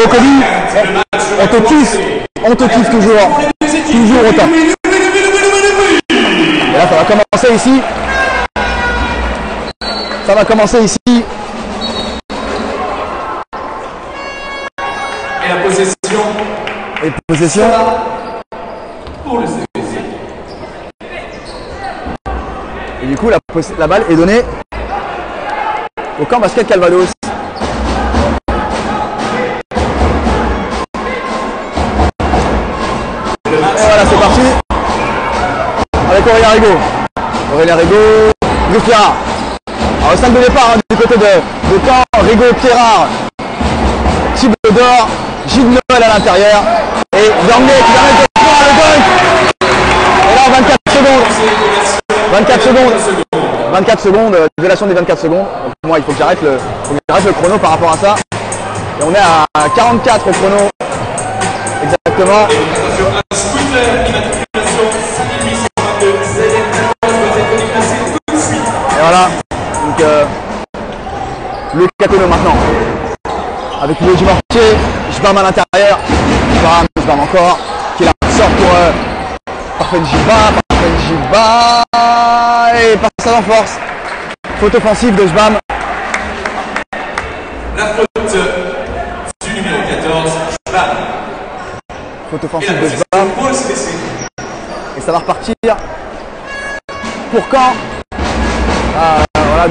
Kobe, on te kiffe toujours autant. Et là, ça va commencer ici. Ça va commencer ici. Et la possession. Et possession. Pour le CBC. Et du coup, la balle est donnée au camp basket Calvados. Et voilà, c'est parti. Avec Aurélien Rigaud. Aurélien Rigaud, Brice Pierrard. Alors le 5 de départ hein, du côté de camp, Rigaud, Pierrard, Thibaut d'Or, Gilles Noël à l'intérieur. Et Dornier qui va mettre le point, le dunk. Et là 24 secondes. 24 secondes, violation des 24 secondes. Donc, pour moi, il faut que j'arrête le chrono par rapport à ça. Et on est à 44 au chrono. Exactement. Et voilà. Donc, le Cacono maintenant. Avec le du mortier. Jbam à l'intérieur. Jbam encore. Qui la sort pour Parfenjiba. Et passage en force. Faute offensive de Jbam. La faute du numéro 14, Jbam. Faute offensive de Jbam. Et ça va repartir pour Caen. Voilà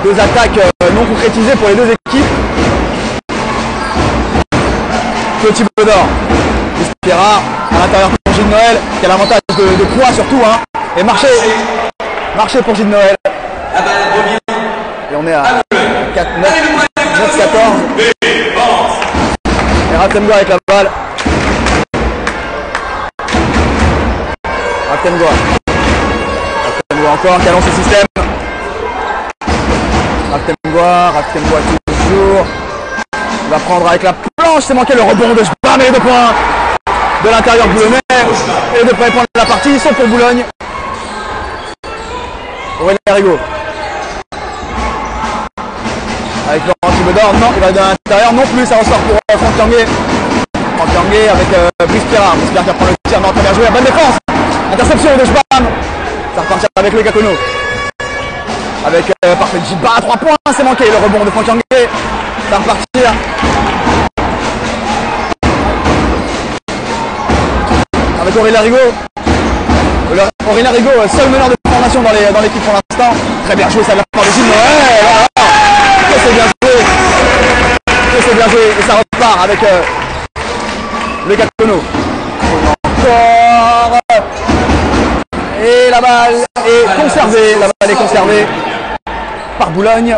deux attaques non concrétisées pour les deux équipes. Petit Baudor. Pierrard à l'intérieur pour Gilles Noël qui a l'avantage de poids surtout hein. Et marché pour Gilles Noël. Et on est à 4, 9, 14. Et Ratemgoa avec la balle. Ratemgoa encore qui annonce le système. Ratemgoa toujours. Il va prendre avec la planche, c'est manqué le rebond de Jbam et les 2 points de l'intérieur boulonnais. Et les 2 premiers points de la partie, ils sont pour Boulogne. Aurélien Rigaud. Avec Laurent Thibaudor, non, il va de l'intérieur non plus, ça ressort pour Franck Tanguay. Franck Tanguay avec Brice Pierrard. Brice Pierrard qui prend le tir, non, très bien joué, bonne défense. Interception de Jbam. Ça repartira avec le Cacono. Avec Parfenjiba à 3 points, c'est manqué le rebond de Franck Tanguay. Ça va repartir. Avec Aurélien Rigaud. Aurélien Rigaud, seul meneur de formation dans l'équipe pour l'instant. Très bien joué, ça vient par de Gilles Noël. C'est bien joué. Et ça repart avec le Cacono. Encore. Et la balle est conservée. Par Boulogne.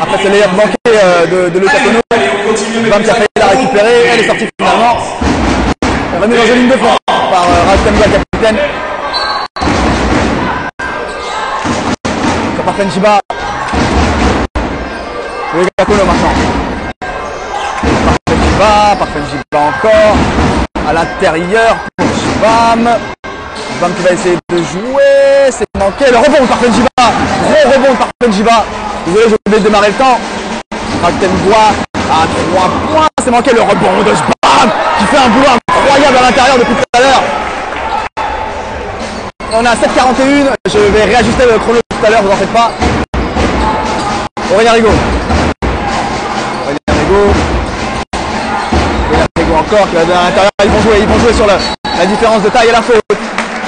Après ce layup manqué de Le Cacono. Bam qui a failli la récupérer. Elle est sortie finalement. Remis dans une ligne de fond par Ratemgoa capitaine. Sur Parfenjiba. Le Cacono maintenant. Parfenjiba encore. À l'intérieur pour Jbam. Jbam qui va essayer de jouer. C'est manqué. Le rebond de Parfenjiba. Gros rebond de Parfenjiba. Désolé, je vais démarrer le temps. Ratemgoa à 3 points. C'est manqué le rebond de Jbam qui fait un boulot incroyable à l'intérieur depuis tout à l'heure. On est à 7h41. Je vais réajuster le chrono tout à l'heure, vous en faites pas. Aurélien Rigaud. Encore qui va de l'intérieur. Ils vont jouer sur la différence de taille et la faute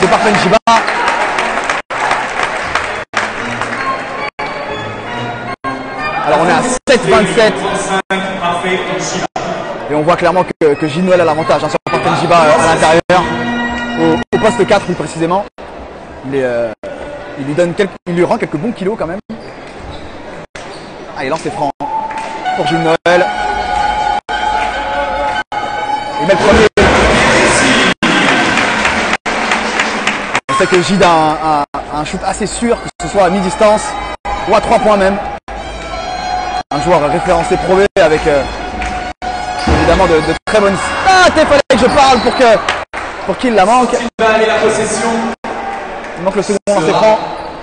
de Parfenjiba. Alors on est à 7-27. Et on voit clairement que Gilles Noël a l'avantage hein, sur Parfenjiba à l'intérieur. Au poste 4 plus précisément. Il lui rend quelques bons kilos quand même. Ah, il lance les francs pour Gilles Noël. Il met le premier. On sait que Gide a un shoot assez sûr, que ce soit à mi-distance ou à 3 points même. Un joueur référencé prouvé avec évidemment de très bonnes stats. Il fallait que je parle pour qu'il la manque. Il manque le second lancer franc.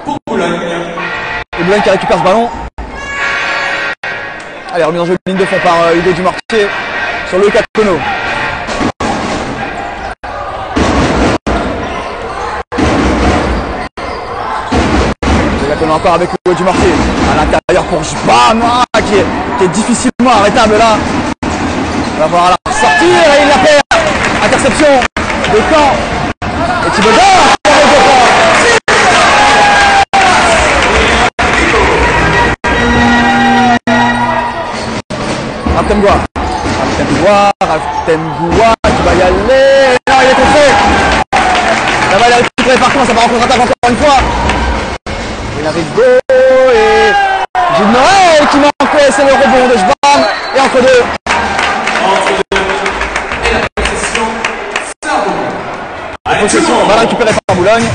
Et Boulogne qui récupère ce ballon. Allez, remise en jeu de ligne de fond par Hugo Dumortier sur le Cacono. Encore avec Hugo Dumortier à l'intérieur pour Jbam qui est difficilement arrêtable là. Il va falloir la sortir et il la perd. Interception de Caen. Et Thibodor. Raptemgoua qui va y aller. Non, il est contré. La balle est récupérée par contre, ça va en contre-attaque encore une fois. Il arrive Go et Gilles Noël qui manque, c'est le rebond de Jbam et entre deux. Et la possession, c'est un rebond. La possession, on va la récupérer par Boulogne.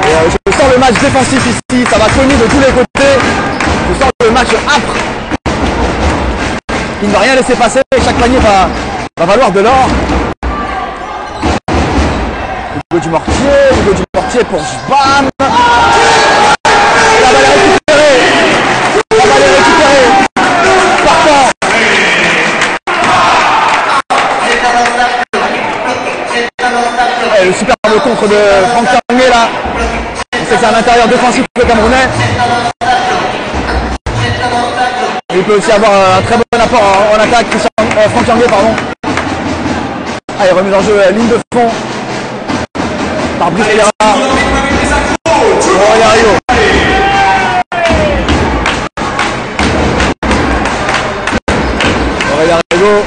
Et je sens le match défensif ici, ça va cogner de tous les côtés. Je sens le match âpre. Il ne va rien laisser passer, chaque panier va valoir de l'or. Hugo Dumortier pour Jbam. La balle est récupérée. Par Caen. Le superbe contre de Franck Tanguay là. On sait que c'est un intérieur défensif le Camerounais. Il peut aussi avoir un très bon apport en attaque, Franck Tanguay, pardon. Allez, remise en jeu, ligne de fond. Par Brice Pereira. Aurélien Rigaud. Aurélien Rigaud.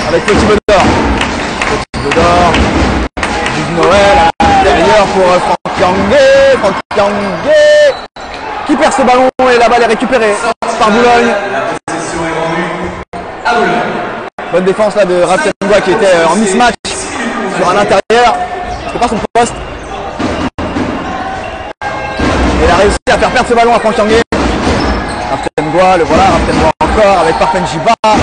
Avec Petit Bedor. Gilles Noël à l'intérieur pour Franck Tanguay. Qui perd ce ballon et la balle est récupérée par Boulogne. La possession est rendue à Boulogne. Bonne défense là de Raptemgoua qui était en mismatch sur un intérieur. C'est pas son poste. Et il a réussi à faire perdre ce ballon à Franck Tanguay. Raptemgoua, le voilà, Raptemgoua encore avec Parfen Jiba à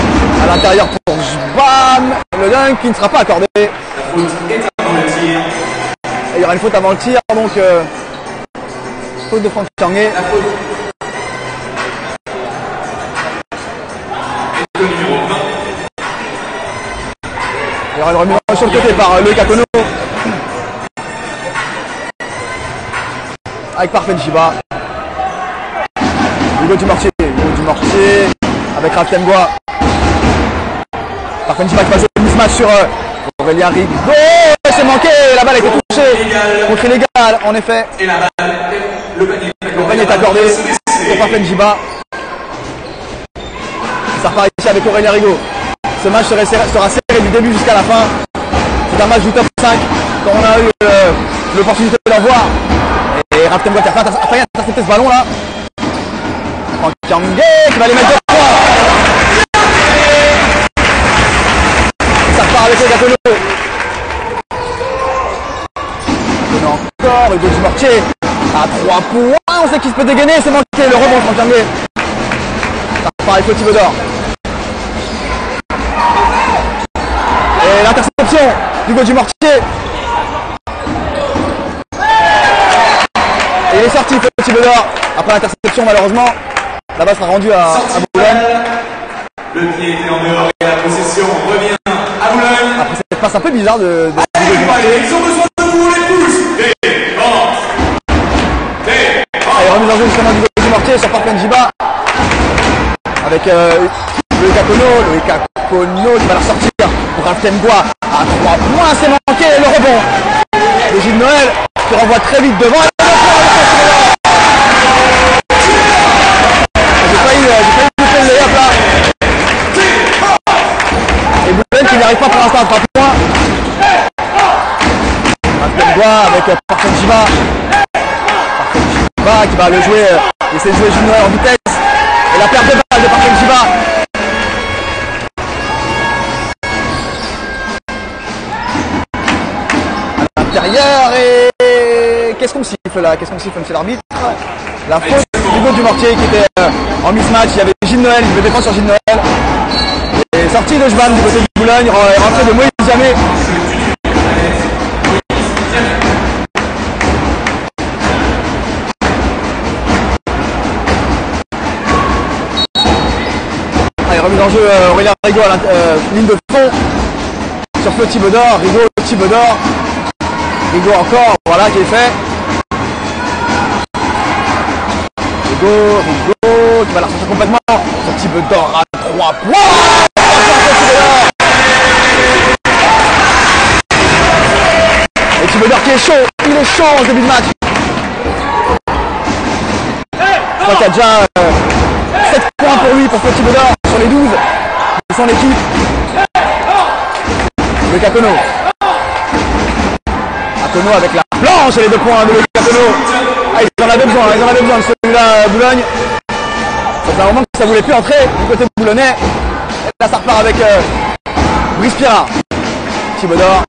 l'intérieur pour Jbam. Le dunk qui ne sera pas accordé. La faute est avant le tir. Et il y aura une faute avant le tir, donc faute de Franck Tanguay. La faute est au numéro 20. Il y aura une remise sur le côté par le Cacono. Avec Parfen Jiba. Hugo Dumortier avec Raptemgoua. Parfen Jiba qui va jouer le mismatch sur Aurélien Rigaud. C'est manqué, la balle a été touchée. Contre illégal, en effet. Et la balle, le panier est accordé pour Parfen Jiba. Ça repart ici avec Aurélien Rigaud. Ce match sera serré du début jusqu'à la fin. C'est un match du top 5, comme on a eu l'opportunité de l'en voir. Et Raptemgoua qui a failli intercepter ce ballon là. Franck Tanguay qui va les mettre de points. Ça repart avec le Cacono. Encore Hugo Dumortier à 3 points. On sait qu'il se peut dégainer, c'est manqué le rebond Franck Tanguay. Ça repart avec Petit Bedor. Et l'interception d'Hugo Dumortier. Et il est sorti Petit Bedor. Après l'interception malheureusement, la balle sera rendue à Boulogne. Le pied était en dehors et la possession revient à Boulogne. Après cette passe un peu bizarre de Hugo Dumortier. Ils ont besoin de vous les pouces. Allez, remise en jeu justement d'Hugo Dumortier sur Parfen Jiba. Avec le Cacono qui va la ressortir pour Raptemgoua à 3 points, c'est manqué, le rebond de Gilles Noël qui renvoie très vite devant. J'ai failli couper le layup là. Et Boulogne qui n'arrive pas pour l'instant à 3 points. Raptemgoua avec Parfen Jiba. Qui va le jouer, essayer de jouer Gilles Noël en vitesse. Et la perte de balle de Parfen Jiba. Intérieur et qu'est-ce qu'on siffle là? Qu'est-ce qu'on siffle monsieur l'arbitre? La faute d'Hugo Dumortier qui était en mismatch. Il y avait Gilles Noël, il devait défendre sur Gilles Noël. Et sortie de Jbam du côté de Boulogne, rentrée de Moïse Jamais. remise en jeu Aurélien Rigaud à ligne de fond. Sur feu Thibodor, Rigaud, Thibodor. Rigaud encore, voilà qui est fait. Rigaud qui va la ressortir complètement. Sur Thibodor à 3 points. Et Thibodor qui est chaud, il est chaud en début de match. Je crois qu'il y a déjà 7 points pour lui, pour Feu Thibodor sur les 12 de son équipe. Le Cacono. Cacono avec la planche et les 2 points de Cacono. Ah, ils en avaient besoin de celui-là, Boulogne. Ça fait un moment que ça voulait plus entrer du côté boulonnais. Et là, ça repart avec Brice Pierrat. Thibodor.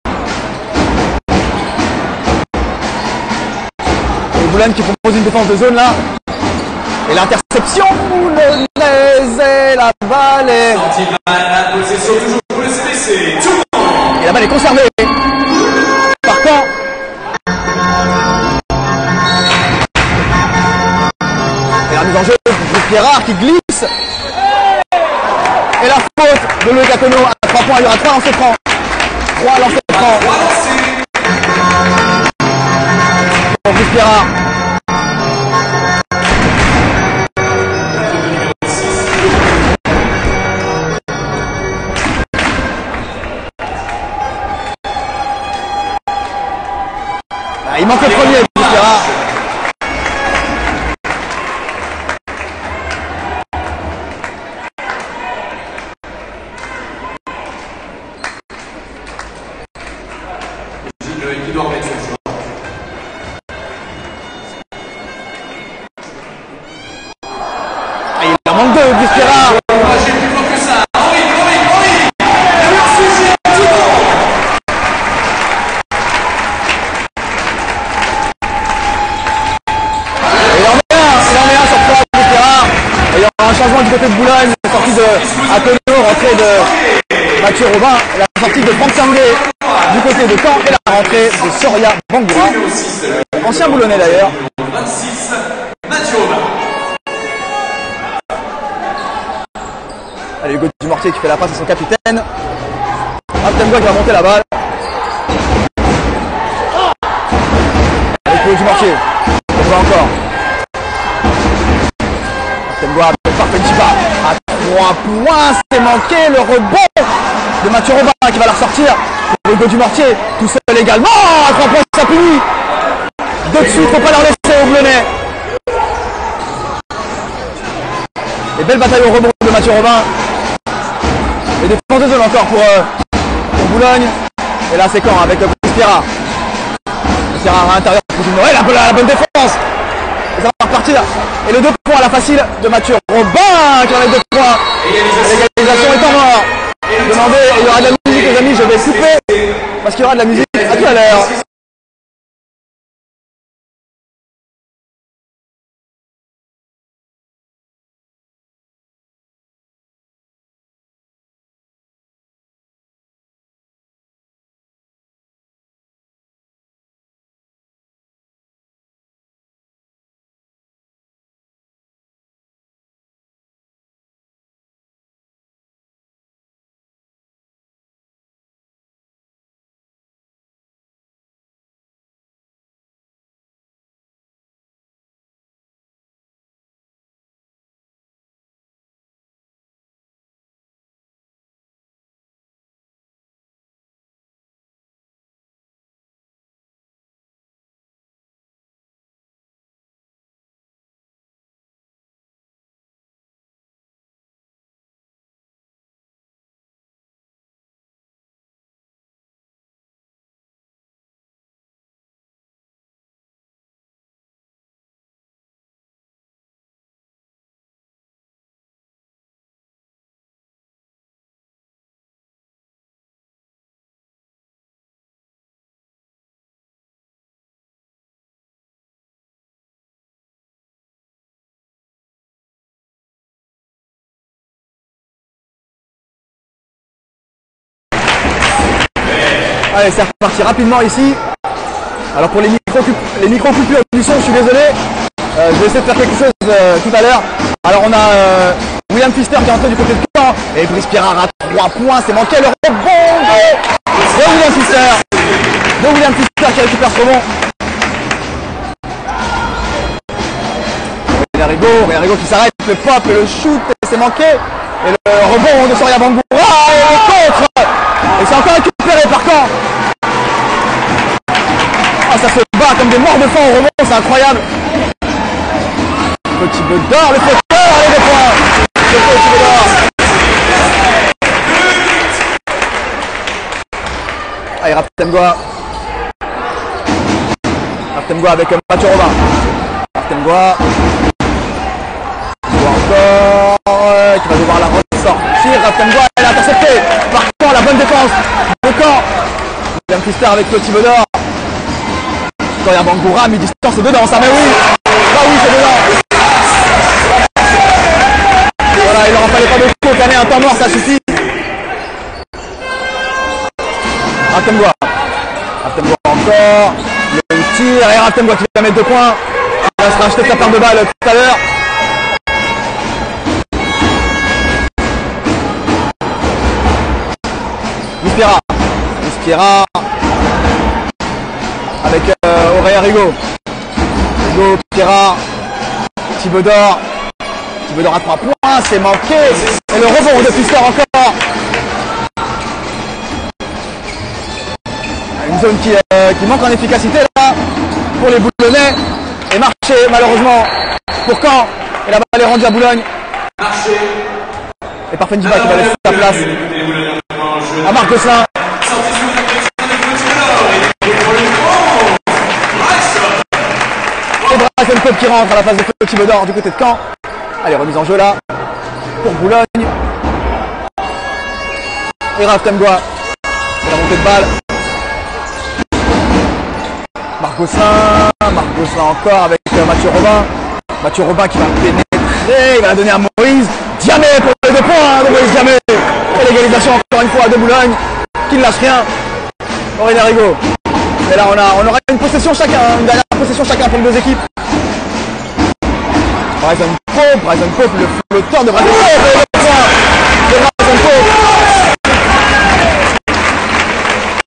Et Boulogne qui propose une défense de zone là. Et l'interception boulonnaise et la balle est... La possession toujours pour le CBC. Et la balle est conservée par Caen. Et la mise en jeu de Pierrard qui glisse. Et la faute de Le Cacono à 3 points. Il y aura 3 lancers francs. 3 lancers francs. Pour Brice Pierrard. Il manque le premier, Brice Pierrard. Qui doit remettre son choix. Et il en manque 2, Brice Pierrard. J'ai plus fort que ça. Henri. Le sujet tout bon. Il en met un sur 3, Brice Pierrard. Et il y aura un changement du côté de Boulogne. La sortie de Apollon, rentrée de Mathieu Robin. Et la sortie de Franck Sanglé du côté de Caen. Et la rentrée de Soria Bangoura. Ancien Boulonnais d'ailleurs. 26, Mathieu Robin. Allez, Hugo Dumortier qui fait la passe à son capitaine. Artembois qui va monter la balle. Avec Hugo Dumortier. On va encore. Artembois avec Farfenchiba. À 3 points, c'est manqué. Le rebond de Mathieu Robin qui va la ressortir. Pour Hugo Dumortier, tout seul également. À 3 points, ça punit. De suite, faut pas leur laisser au Boulonnais. Et belle bataille au rebond de Mathieu Robin. Et défense de zone encore pour Boulogne. Et là c'est Caen avec Brice Pierrard. Pierrard à l'intérieur pour ignorer la bonne défense. Et ça va repartir. Et le 2 points à la facile de Mathieu Robin qui en a 2 points. L'égalisation est en mort. Demandez, il y aura de la musique les amis, je vais couper parce qu'il y aura de la musique à tout à l'heure. Allez, c'est reparti rapidement ici. Alors pour les micro-coupures du son, je suis désolé. Je vais essayer de faire quelque chose tout à l'heure. Alors on a William Pfister qui est entré du côté de Caen. Et Brice Pierrard à 3 points. C'est manqué le rebond de William Pfister. William Pfister qui récupère ce rebond. Rigo qui s'arrête, le pop et le shoot, et c'est manqué. Et le rebond de Soria Bangoura et le contre. Et c'est encore récupéré par Caen. Ah, ça se bat comme des morts de faim au rebond, c'est incroyable. Petit bug d'or, le flotteur, allez des points. Le petit bug d'or. Allez, Raptemgoa avec Mathieu Robin. Raptemgoa encore, qui va devoir la ressortir. Raptemgoa, elle est interceptée par Caen, la bonne défense de Caen. William Pfister avec Petit Bedor. Soria Bangoura, mi-distance, c'est dedans, ça, mais oui. Bah oui, c'est dedans. Voilà, il n'en fallait pas beaucoup, canner un temps mort, ça suffit. Raptemgoa encore, le tir, et Raptemgoa qui va mettre 2 points. Il va se racheter sa part de balle tout à l'heure. Piera avec Aurélien Rigo, Piera, Thibodor à 3 points, c'est manqué, et le rebond de Pfister encore. Une zone qui manque en efficacité là pour les Boulonnais, et marché malheureusement pour Caen, et la balle est rendue à Boulogne. Et par Fendiba qui va laisser sa place à Marc Gosselin. Et Bryson Pope qui rentre à la phase de Petit Bedor du côté de Caen. Allez, remise en jeu là pour Boulogne. Et Raptemgoa et la montée de balle. Marc Gosselin encore avec Mathieu Robin qui va pénétrer, il va la donner à Moïse Diamé pour les 2 points de Moïse Diamé. Et l'égalisation encore une fois de Boulogne qui ne lâche rien. Aurélien Rigo. Et là on aura une possession chacun, une dernière possession chacun pour les 2 équipes. Bryson Pope, le flotteur de Bryson Pope.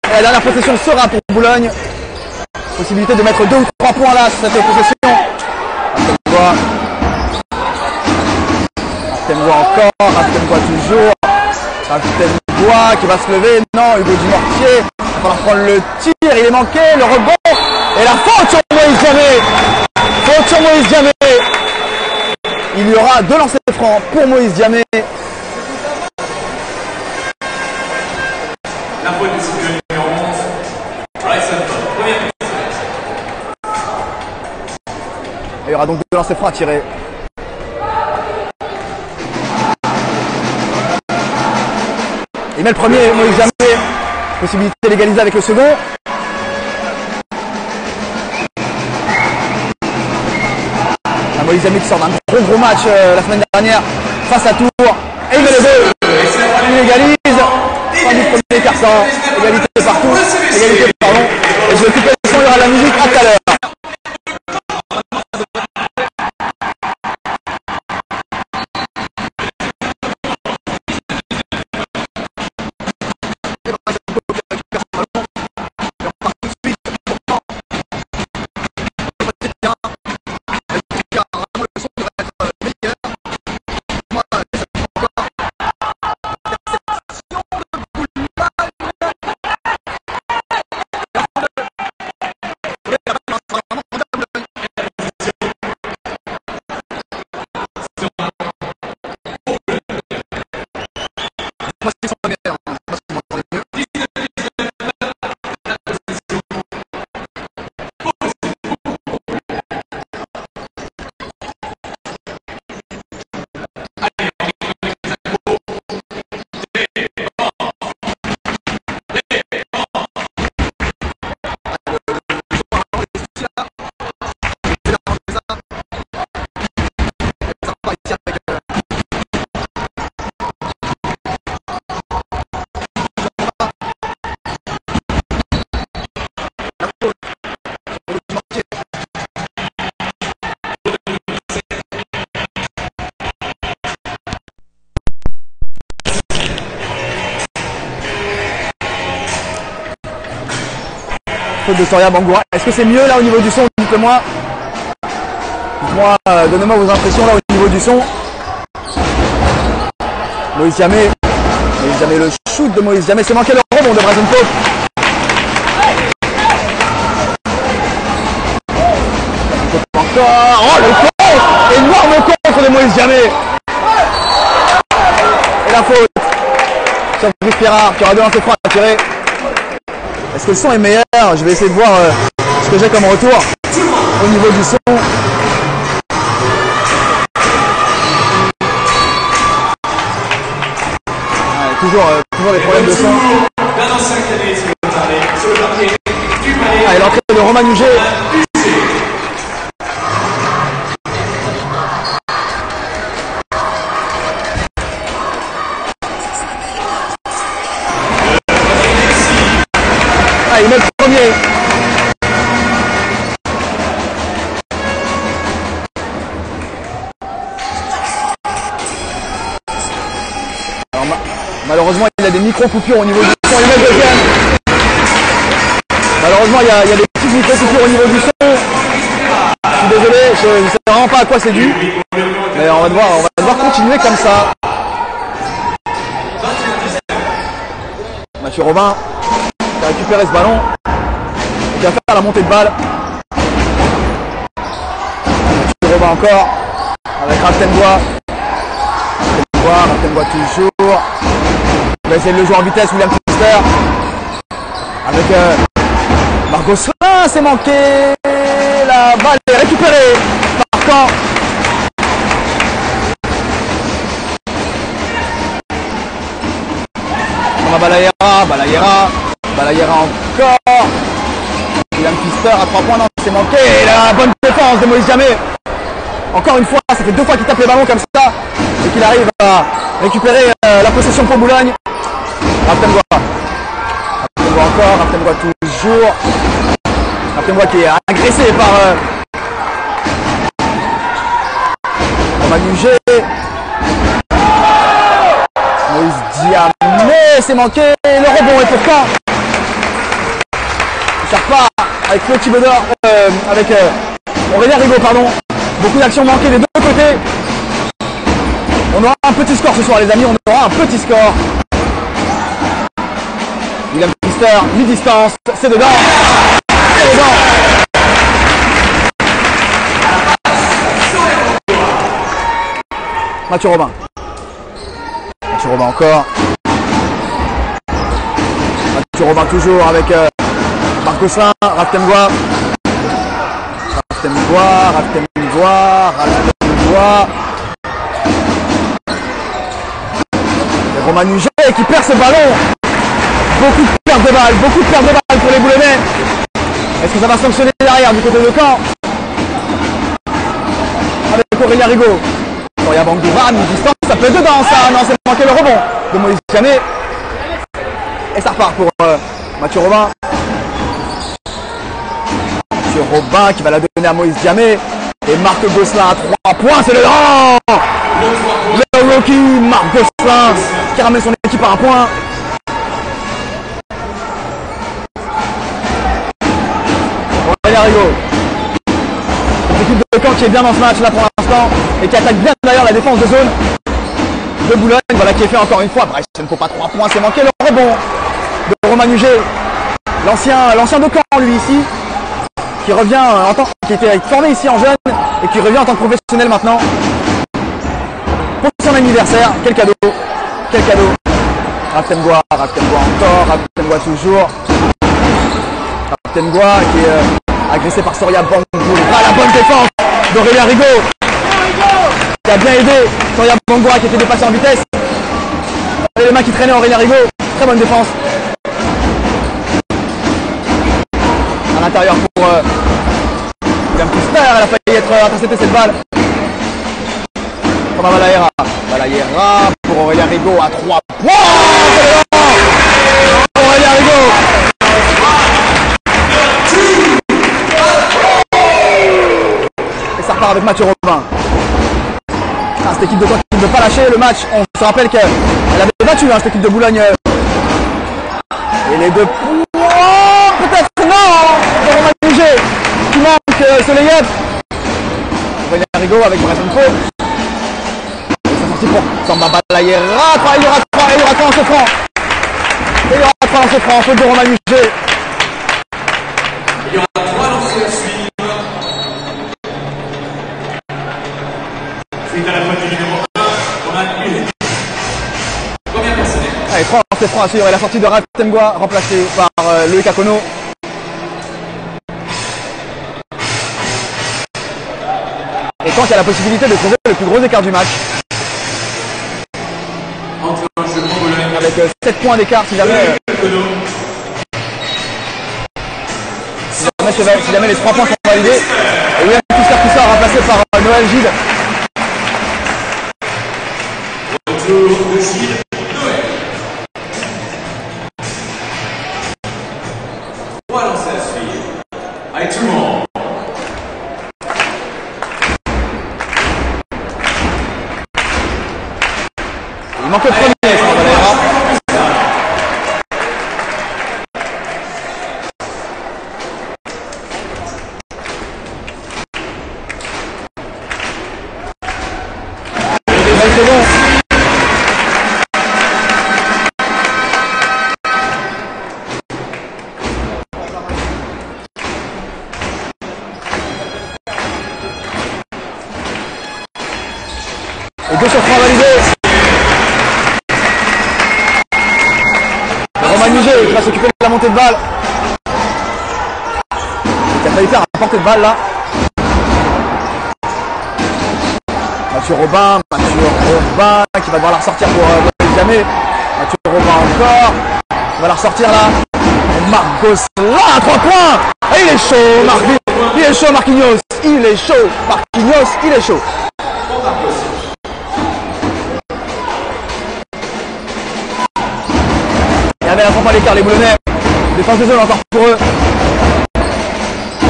Et la dernière possession sera pour Boulogne. Possibilité de mettre 2 ou 3 points là sur cette possession. Raptemgoa encore, Raptemgoa toujours. Raptemgoa qui va se lever. Non, Hugo Dumortier. Il va falloir prendre le tir, il est manqué, le rebond. Et la faute sur Moïse Diamé. Il y aura 2 lancers francs pour Moïse Diamé. La faute du cycle numéro 11. Bryson Pope, première piste. Il y aura donc 2 lancers francs à tirer. Il met le premier, Moïse Diamé. Possibilité d'égaliser avec le second. Moïse Diamé qui sort d'un gros match la semaine dernière face à Tours. Et il met le 2. Il égalise. Fin du premier quart-temps. Égalité partout. Et je vais couper le son, il y aura de la musique à tout à l'heure. Faute de Soria Bangoura. Est-ce que c'est mieux là au niveau du son? Dites-le-moi. Dites-moi, donnez-moi vos impressions là au niveau du son. Moïse Diamé. Moïse Diamé, le shoot de Moïse Diamé. C'est manqué le rebond de Bryson Pope. Encore. Oh le contre. Énorme contre de Moïse Diamé. Et la faute sur Brice Pierrard qui aura deux lancers francs à tirer. Est-ce que le son est meilleur? Je vais essayer de voir ce que j'ai comme retour au niveau du son. Toujours des problèmes de son. Et l'entrée de Romain Huget. Il met le premier. Alors, malheureusement, il a des micro-coupures au niveau du son. Il met le deuxième. Malheureusement, il y a des petites micro-coupures au niveau du son. Je suis désolé, je ne sais vraiment pas à quoi c'est dû. Mais on va devoir continuer comme ça. Mathieu Robin qui a récupéré ce ballon et qui va faire la montée de balle. Mathieu Robin encore avec Raftenbois. Raftenbois toujours. On va essayer de le jouer en vitesse, William Pfister. Avec Marc Gosselin, c'est manqué. La balle est récupérée par Caen. On a Balayera encore. William Pfister à 3 points, non, c'est manqué. Et la bonne défense de Moïse Diamé. Encore une fois, ça fait 2 fois qu'il tape les ballons comme ça et qu'il arrive à récupérer la possession pour Boulogne. Raftenbois encore, Raftenbois toujours. Raftenbois qui est agressé par Romain Huget. Moïse Diamé, c'est manqué. Le rebond est pour Caen. Ça repart avec Flo Thibodor, avec Aurélien Rigaud, pardon. Beaucoup d'actions manquées des deux côtés. On aura un petit score ce soir, les amis. On aura un petit score. William Pfister, mi-distance. C'est dedans. C'est dedans. Mathieu Robin. Mathieu Robin encore. Mathieu Robin toujours avec Marc Gosselin, Raftenbois. Et Romain Huget qui perd ce ballon. Beaucoup de pertes de balles pour les Boulonnais. Est-ce que ça va sanctionner derrière du côté de Caen? Avec Aurélien Rigaud. Soria Bangoura, mi-distance, ça peut être dedans ça. Non, c'est manqué le rebond de Moïse Diamé. Et ça repart pour Mathieu Robin. Mathieu Robin qui va la donner à Moïse Diamé. Et Marc Gosselin à 3 points, c'est le grand! Le rookie Marc Gosselin qui ramène son équipe à 1 point. Aurélien Rigaud. L'équipe de Caen qui est bien dans ce match là pour l'instant et qui attaque bien d'ailleurs la défense de zone de Boulogne. Voilà qui est fait encore une fois. Bref, il ne faut pas 3 points, c'est manqué le rebond de Romain Huget. L'ancien de Caen lui ici. Qui revient qui était formé ici en jeune et qui revient en tant que professionnel maintenant pour son anniversaire. Quel cadeau, quel cadeau. Raftenbois encore, Raftenbois toujours. Raftenbois qui est agressé par Soria Bangoura. La bonne défense d'Aurélien Rigaud qui a bien aidé Soria Bangoura qui était dépassé en vitesse. Les mains qui traînaient Aurélien Rigaud. Très bonne défense. À l'intérieur pour William Pfister, elle a failli être interceptée cette balle. Comme à Balayera pour Aurélien Rigaud à 3 points. Aurélien Rigaud. Et ça repart avec Mathieu Robin. Cette équipe de Caen qui ne veut pas lâcher le match. On se rappelle qu'elle avait battu cette équipe de Boulogne. Et les 2 points, peut-être non. Manugé qui manque ce layup. Aurélien Rigaud avec Bryson Pope. C'est sorti pour Samba Balaïra. Il y aura 3 lancers francs. Il y aura 3 lancers francs. Faute de Romain Manugé. Il y aura 3 lancers à suivre. Suite à la faute du numéro 1, on a une première personnelle. Allez, 3 lancers francs à suivre et la sortie de Ratemgua remplacée par Loïc Akono. Et quand il y a la possibilité de creuser le plus gros écart du match. Entre un jeu de Boulogne Avec 7 points d'écart si jamais, si jamais les 3 points sont validés. Et William Pousser remplacé par Noël Gide. Retour de Gilles Noël. 3 lancers à suivre. Allez tout le monde. Il manque le premier, Samba Balaïra. C'est bon. Et 2 sur 3 validés. Romain Manugé qui va s'occuper de la montée de balle. Il a failli faire un portée de balle là. Mathieu Robin qui va devoir la ressortir pour jamais. Mathieu Robin encore. Il va la ressortir là. Et Marcos là, 3 points. Et il est chaud, il est chaud Marquinhos. Il est chaud, Marquinhos, il est chaud. Il y avait la pompe à l'écart, les Boulonnais. Défense de zone encore pour eux.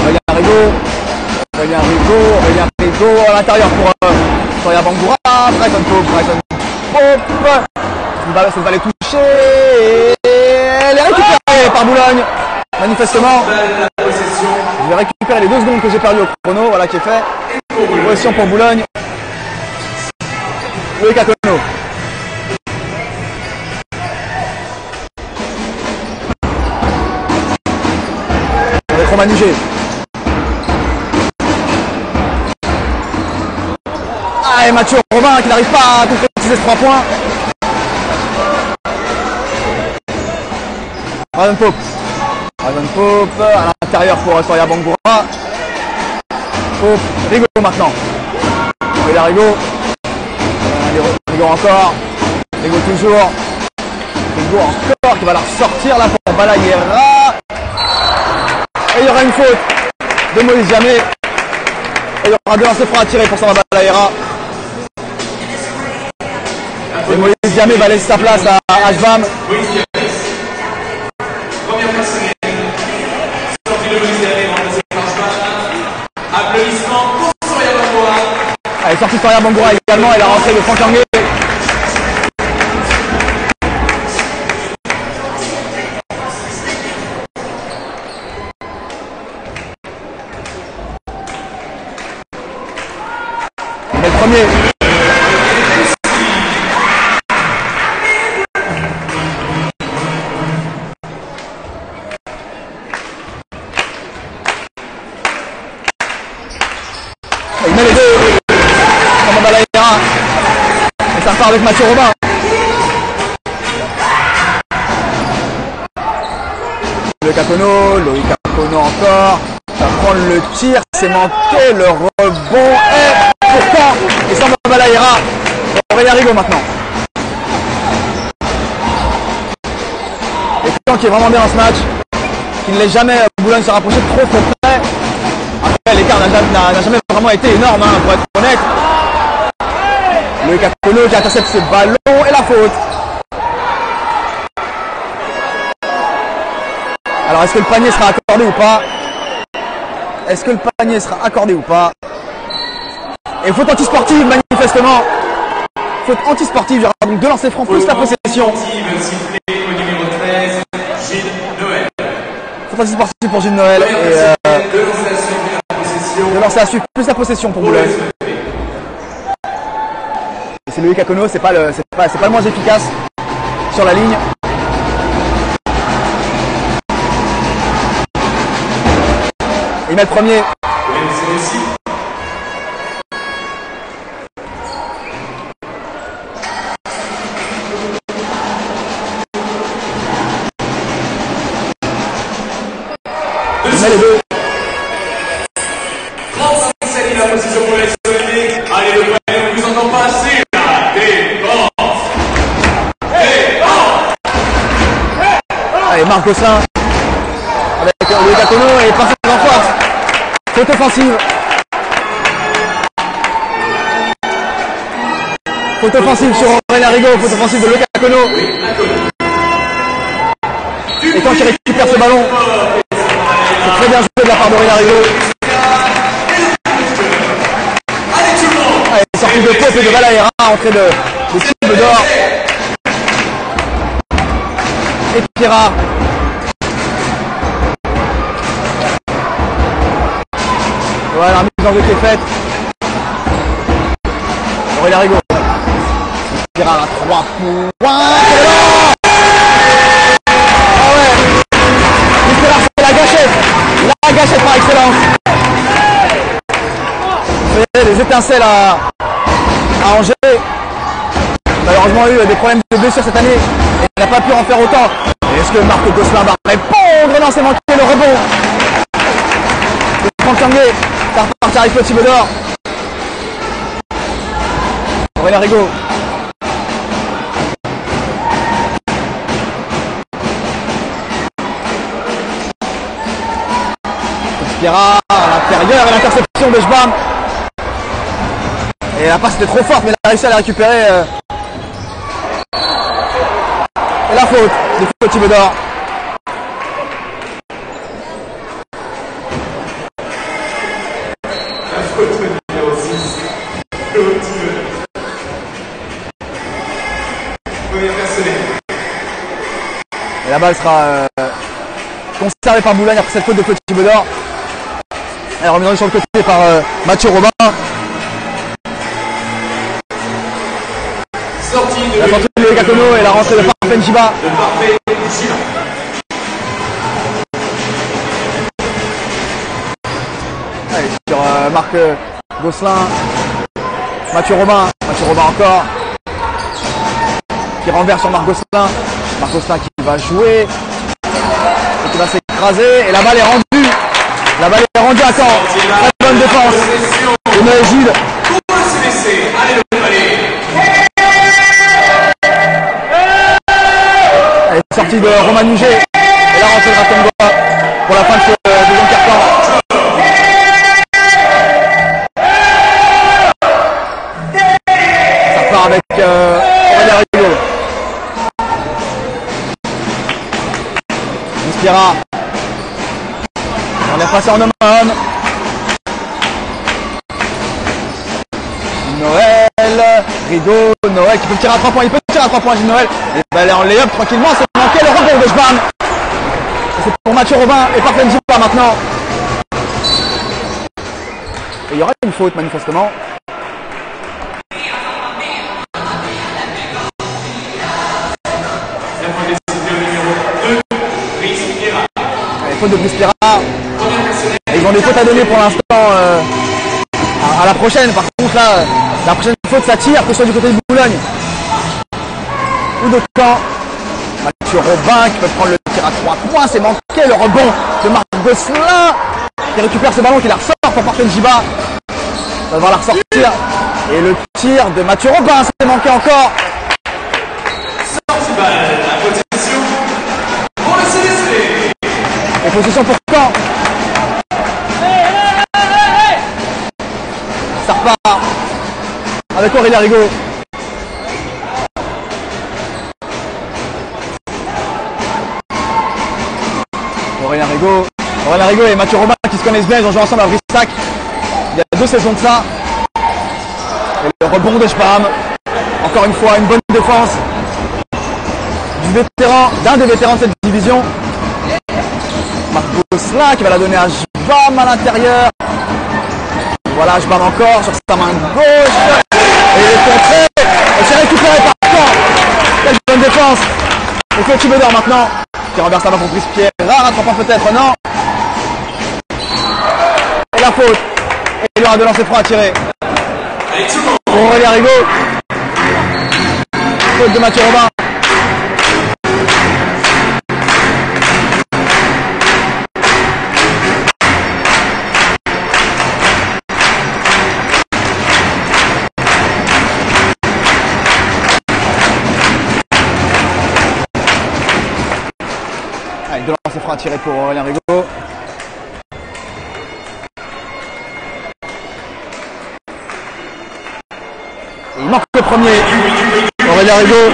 Aurélien Rigaud à l'intérieur pour Soria Bangoura. Bryson Pope. C'est une balle touchée. Elle est récupérée par Boulogne. Manifestement. Je vais récupérer les 2 secondes que j'ai perdues au chrono. Voilà qui est fait. Position pour Boulogne. Loïc Akono. Avec Romain Manugé. Ah, et Mathieu Robin qui n'arrive pas à concrétiser ce 3 points. Bryson Pope à l'intérieur pour Soria Bangoura. Pope, Rigaud maintenant. Il y a Rigaud encore. Rigaud toujours. Rigaud encore qui va la ressortir là pour Balaïra. Et il y aura une faute de Moïse Jamé. Et il y aura 2 lancers francs à tirer pour Samba Balaïra. Et Moïse Jamé va laisser sa place à Ashbam. Première personnelle. Sortie de Moïse Jamé remplacée par Ashbam. Applaudissements pour Soria Bangoura. Elle est sortie Soria Bangoura également et la rentrée de Franck Anguet. Le premier. Il met les 2. Samba Balaïra. Et ça repart avec Mathieu Robin. Loïc Akono encore. Ça prend le tir, c'est manqué, le rebond est pourtant. Et Samba Balaïra. Aurélien Rigaud maintenant. Et Flan qui est vraiment bien dans ce match. Qui ne l'est jamais, Boulogne se rapprocher trop près. Après l'écart n'a jamais vraiment été énorme hein, pour être honnête. Loïc Akono qui intercepte ce ballon et la faute. Alors est-ce que le panier sera accordé ou pas? Est-ce que le panier sera accordé ou pas? Et faute antisportive manifestement. Faute antisportive, il y aura donc 2 lancers francs plus la possession. Au numéro 13, Gilles Noël. Faute antisportive pour Gilles Noël. Et de lancer à suivre plus la possession pour Boulogne. Et c'est Loïc Akono, c'est pas le moins efficace sur la ligne. Il met le premier. Il met les deux. 35 la position pour les Olympiques. Allez, le panier, on ne vous entend pas assez. La défense. Allez, Marc Gosselin avec Loïc Akono et passe en force. Faute offensive. Faute offensive sur Aurélien Rigaud. Faute offensive de Loïc Akono. Et quand il récupère ce ballon, c'est très bien joué de la part d'Aurélien Rigaud. Allez, sortie de Pope et de Valahera, entrée de Thibaut d'Or. Et Pierrat. Voilà, la mise en jeu qui est faite. Aurélien Rigaud. Pierrat à 3 points. Ah ouais. Pierrat, c'est la gâchette. La gâchette par excellence. Des étincelles à Angers. Malheureusement eu des problèmes de blessure cette année et il n'a pas pu en faire autant. Est-ce que Marc Gosselin va répondre? Non, c'est manqué le rebond. Franck Tanguay, ça repart avec le Thibaut d'Or. Aurélien Rigaud. Pierrat à l'intérieur et l'interception de Jbam. Et la passe était trop forte, mais il a réussi à la récupérer. Et la faute du Thibaut d'Or. La faute numéro 6. Première personnelle. Et la balle sera conservée par Boulogne après cette faute de Thibaut d'Or. Elle est remise sur le côté par Mathieu Robin. La sortie de Loïc Akono et la rentrée de Parfait Njiba. Allez, sur Marc Gosselin. Mathieu Robin encore. Qui renverse sur Marc Gosselin. Marc Gosselin qui va jouer. Et qui va s'écraser. Et la balle est rendue. La balle est rendue à Caen. Très bonne défense. Et Noël Gilles. Allez, le palais. Sortie de Romain Nuget et la rentrée de Ratongoa pour la fin de ce deuxième quart-temps. Ça part avec Aurélien Rigaud. Pierrat. On est passé en homme à homme. Noël, Rigaud, Noël qui peut tirer à 3 points, il peut tirer à 3 points, Gilles Noël. Et bah, elle est en lay-up tranquillement, c'est manqué le rebond de Jbam. C'est pour Mathieu Robin et Parfait Njiba maintenant. Et il y aura une faute manifestement. Faute de Brice Pierrat. Et ils ont des fautes à donner pour l'instant à la prochaine. Par contre là, la prochaine faute ça tire, que ce soit du côté de Boulogne ou de Caen. Mathieu Robin qui peut prendre le tir à 3 points. C'est manqué le rebond de Marc Gosselin qui récupère ce ballon, qui la ressort pour Parfait Njiba. Ça va devoir la ressortir. Et le tir de Mathieu Robin, c'est manqué encore. Sortie balle, la position pour le CDC. Et position pour Caen. Ça repart avec Aurélien Rigaud. Aurélien Rigaud et Mathieu Robin qui se connaissent bien, ils ont joué ensemble à Brissac il y a 2 saisons de ça. Et le rebond de Jbam. Encore une fois, une bonne défense d'un des vétérans de cette division. Marc Gosselin qui va la donner à Jbam à l'intérieur. Voilà, je parle encore sur sa main gauche. Et il est contré. Et c'est récupéré par Caen. Quelle bonne défense. Et Claude Thibodeau maintenant. Qui renverse la main pour Brice Pierre. Rare attrapant peut-être, non. Et la faute. Et il y aura de lancer franc à tirer. Pour Aurélien Rigaud. Faute de Mathieu Robin. De lancer franc à tirer pour Aurélien Rigaud. Il manque le premier. Aurélien Rigaud.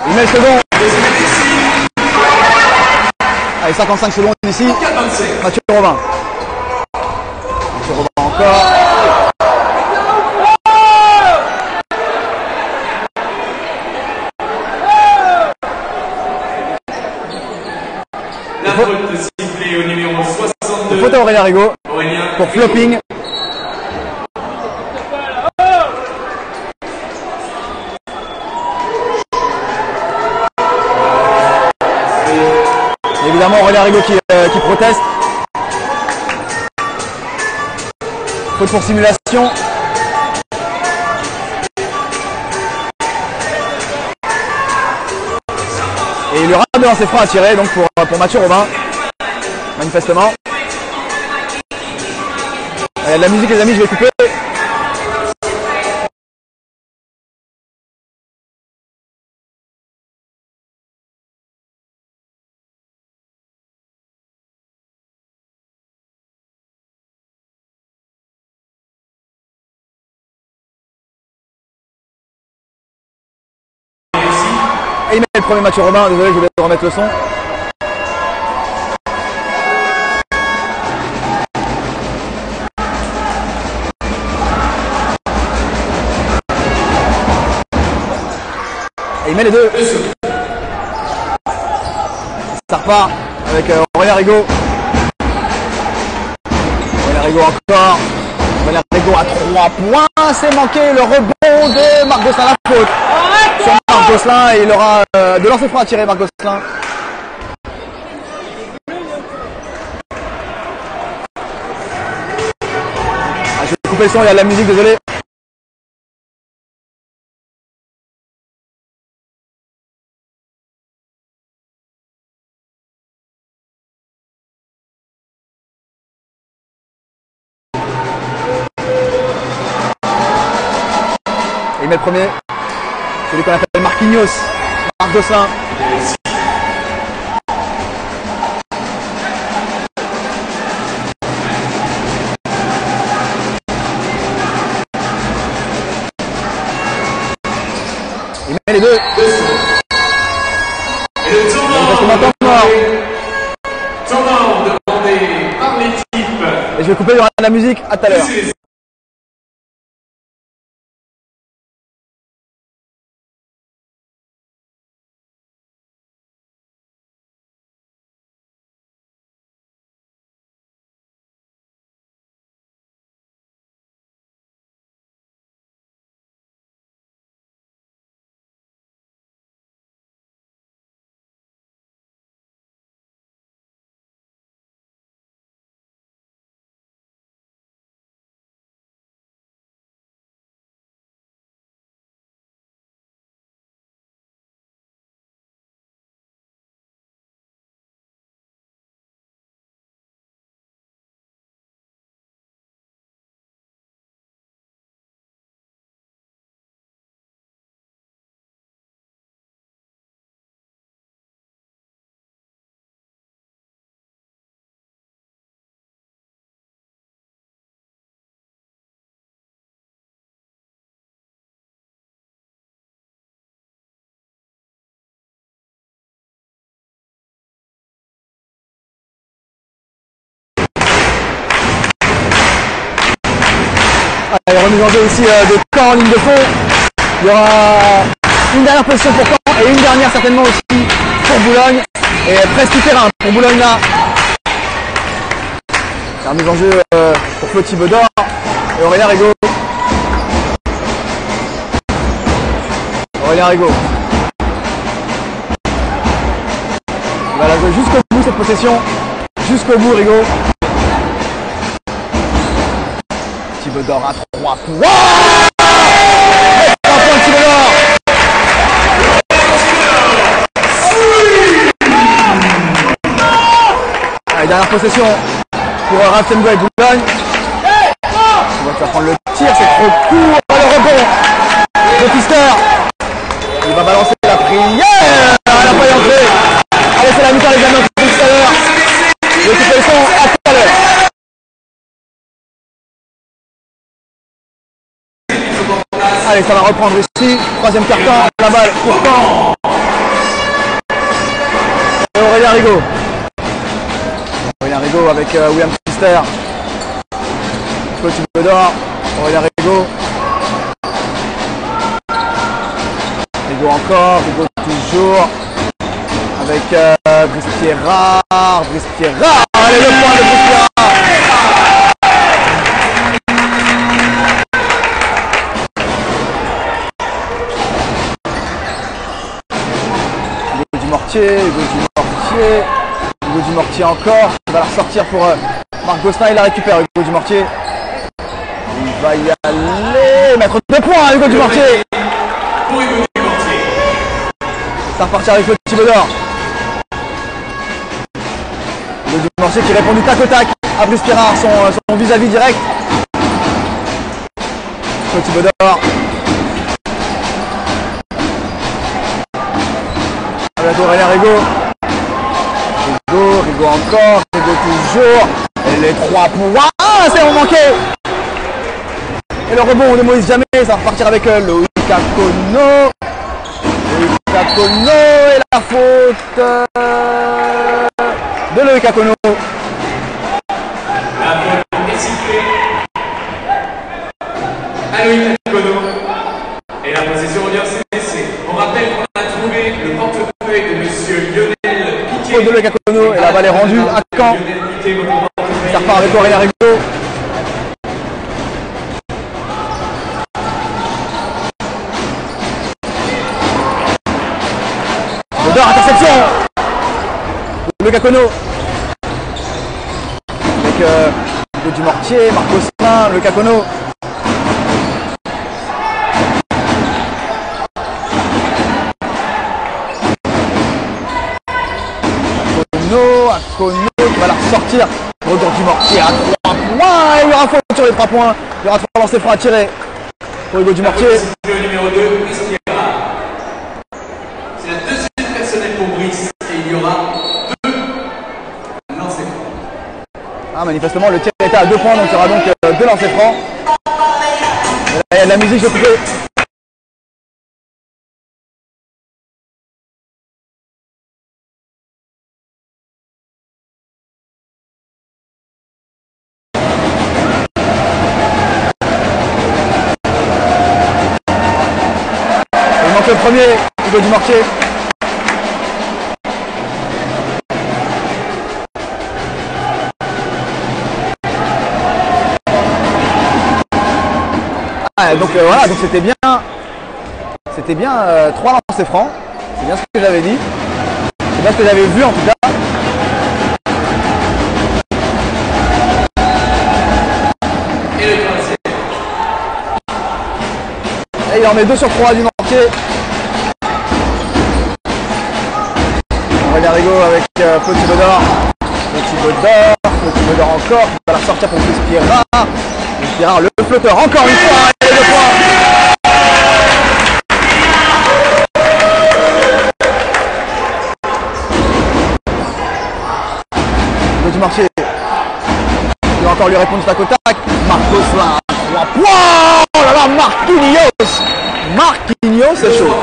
Il met le second. Allez, 55 secondes ici. Mathieu Robin. Mathieu Robin encore. La faute sifflée au numéro 62. Faute à Aurélien Rigaud pour flopping. Et évidemment Aurélien Rigaud qui proteste. Faute pour simulation. Et il y aura de lancer franc à tirer donc pour Mathieu Robin, manifestement. Il y a de la musique les amis, je vais couper. Et il met le premier Mathieu Robin, désolé je vais remettre le son. Et il met les deux. Ça repart avec Aurélien Rigaud. Aurélien Rigaud encore. Aurélien Rigaud à 3 points. C'est manqué le rebond de Marc Gosselin, la faute. Sur Marc Gosselin et il aura de lancer franc à tirer Marc Gosselin. Je vais couper le son, il y a de la musique, désolé. Et il met le premier. Celui qu'on appelle Marquinhos, Marc Gosselin. Il met les deux. Et le tournant demandé par l'équipe. Et je vais couper, il y aura de la musique, à tout à l'heure. Allez, remise en jeu ici de Caen en ligne de fond. Il y aura Une dernière position pour Caen et une dernière certainement aussi pour Boulogne. Et presque tout terrain pour Boulogne là. C'est un mise en jeu pour Flo Thibodor et Aurélien Rigaud. Aurélien Rigaud. Il va la jouer jusqu'au bout cette possession. Jusqu'au bout Rigaud. Thibodor à 3 points. 3 points de Thibodor. Allez, dernière possession pour Rastengo et Boulogne. On va faire prendre le tir, c'est trop court. Le rebond de Pfister. Il va balancer la prière. Elle n'a pas y entré. Allez, c'est la mi-temps les amis, on se dit tout à l'heure. L'équipe est le son, à tout à l'heure. Allez, ça va reprendre ici. Troisième quart-temps, la balle pour Caen. Et Aurélien Rigaud. Aurélien Rigaud avec William Pfister. Flo Thibodor. Aurélien Rigaud. Rigaud encore, Rigaud toujours. Avec Brice Pierrard. Brice Pierrard. Allez, le point de Brice Pierrard. Hugo Dumortier encore, il va la ressortir pour Marc Gosselin, il la récupère Hugo Dumortier. Il va y aller, mettre 2 points Hugo Dumortier. Ça repartir avec le Thibodor. Hugo Dumortier qui répond du tac au tac à Brice Pierrard, son vis-à-vis direct. Le Thibodor. Avec Aurélien Rigaud. Rigaud encore, Rigaud toujours. Et les 3 points. Ah, c'est manqué. Et le rebond de Moïse Jamais, ça va repartir avec Loïc Akono. Loïc Akono et la faute de Loïc Akono. La faute est sifflée à Loïc Akono. Et la possession revient CDC. On rappelle qu'on a trouvé le portefeuille de monsieur Lionel Piquet. Faute de Loïc Akono et la balle est rendue à Caen. Ça repart avec Aurélien Rigaud. Thibodor, interception. Loïc Akono. Avec Hugo Dumortier, Marc Gosselin, Loïc Akono. Akono qui va la ressortir. Retour Dumortier à 3 points. Il y aura faute sur les 3 points. Il y aura 3 lancers francs à tirer pour Hugo Dumortier. Le numéro 2, Brice Pierrard. C'est la deuxième personnelle pour Brice et il y aura 2 lancers francs. Ah, manifestement le tir était à 2 points, donc il y aura donc 2 lancers francs. Et là, il y a de la musique, je peux. Le premier, Hugo Dumortier. Ah, donc voilà, donc c'était bien 3 lancers francs. C'est bien ce que j'avais dit. C'est bien ce que j'avais vu en tout cas. Et le troisième. Et il en met 2 sur 3 du Mortier. Aurélien Rigaud avec Flo Thibodor. Flo Thibodor encore. Il va la ressortir pour Brice Pierrard. Brice Pierrard, le flotteur, encore une fois. Et 2 points. Hugo Dumortier. Il va encore lui répondre tac au tac. Marc Gosselin, 3 points. Oh là là, Marquinhos, c'est chaud.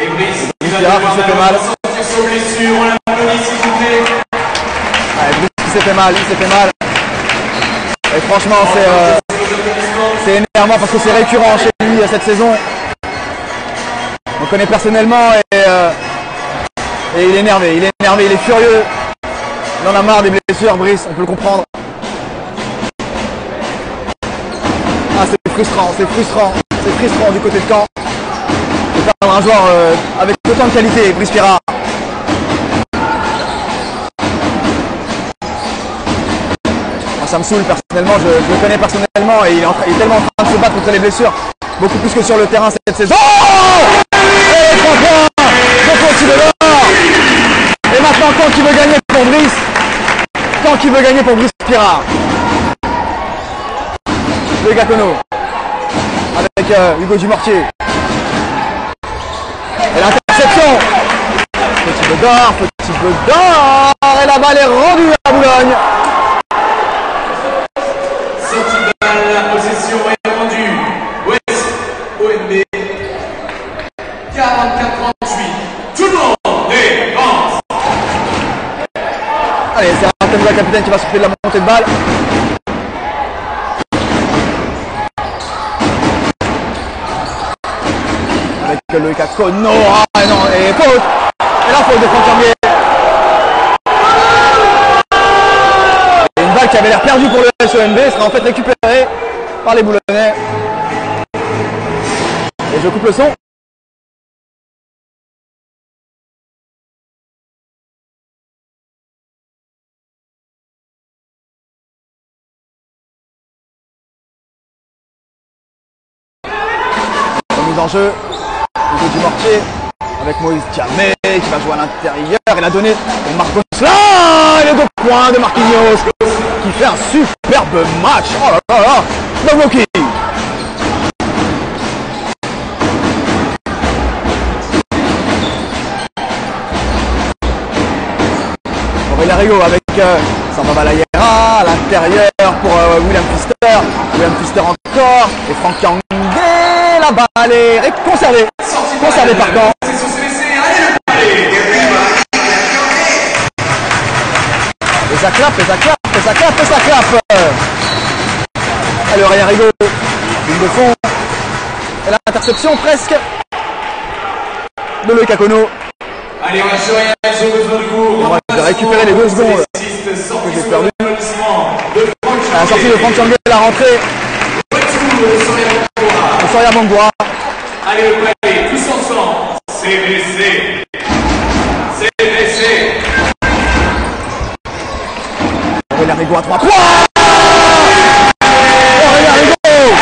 Et Brice, il va Pierrard devoir qui s'est fait mal. sortir son blessure, on l'applaudit s'il vous plaît. Ouais, Brice il s'est fait mal. Et franchement c'est énervant parce que c'est récurrent chez lui. cette saison. On le connaît personnellement et il est énervé, il est furieux. Il en a marre des blessures, Brice, on peut le comprendre. Ah, c'est frustrant du côté de Caen. De perdre un joueur avec autant de qualité, Brice Pierrat. Ça me saoule personnellement, je le connais personnellement et il est tellement en train de se battre contre les blessures, beaucoup plus que sur le terrain cette saison. Oh, et 3 points de Fauci de l'or. Et maintenant, Caen qui veut gagner pour Brice. Caen qui veut gagner pour Brice Pierrat. Le Gacono avec Hugo Dumortier. Et l'interception. Petit peu d'or. Et la balle est rendue à Boulogne. La possession est rendue. Ouest, ONB, 44-38. Tout le monde défense. Allez, c'est Artem Bois, capitaine, qui va s'occuper de la montée de balle. Avec le Gacono. Ah non, et faute. Et la faute de Franck Cambier. Une balle qui avait l'air perdue pour le SONB sera en fait récupérée par les Boulonnais. Et je coupe le son. Remise en jeu. Hugo Dumortier avec Moïse Diamé qui va jouer à l'intérieur. Il a donné pour Marcos là. Et les 2 points de Marquinhos qui fait un superbe match. Oh là là là. Novoki. Aurélien Rigaud avec Samba Balayera à l'intérieur pour William Pfister. William Pfister encore. Et Franck Cambier. La balle est conservée. Conservée par Caen. Et ça clappe. Allez, Aurélien Rigaud. Ligne de fond. Et l'interception presque de Loïc Gacono. Allez, on a sur rien, ils ont besoin de vous. On va récupérer les 2 secondes que j'ai perdu. La sortie de Franck Cambier, la rentrée. Soria Mangura. Allez, le play, tous ensemble. CVC. Aurélien Rigaud à 3 points. Aurélien Rigaud.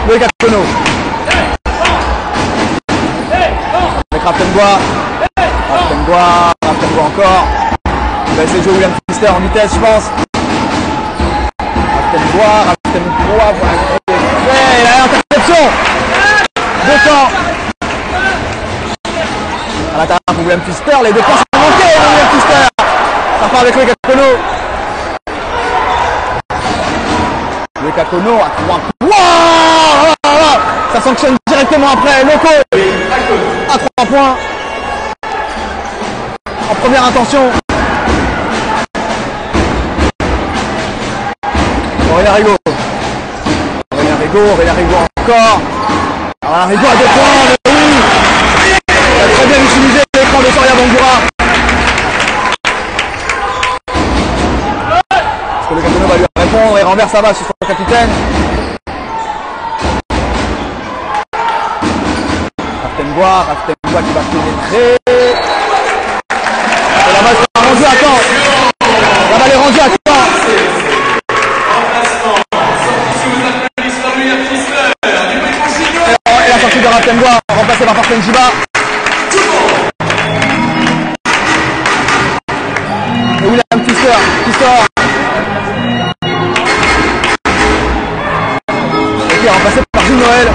Le Gacono. Avec Raptenbois encore. Il va essayer de jouer William Pfister en vitesse, je pense. Raptenbois, voilà. Et la interception de Caen. À l'intérieur pour William Pfister, les 2 points sont manqués pour William Pfister. Ça part avec le Gacono. Le Gacono à 3 points. Ça sanctionne directement après. Loco à 3 points. En première intention. Aurélien Rigaud encore. Aurélien Rigaud à 2 points. Oui. Il a très bien utilisé l'écran de Soria Mangura. Est-ce que le Gacono va lui répondre et renverse sa balle sur son capitaine? Raptenbois qui va pénétrer. Et la balle sera rendue à Caen. La balle est rendue à Caen. Et la sortie de Raptenbois, remplacée par Parten Jiba. Et William Pfister qui sort. Et qui est remplacé par Jules Noël.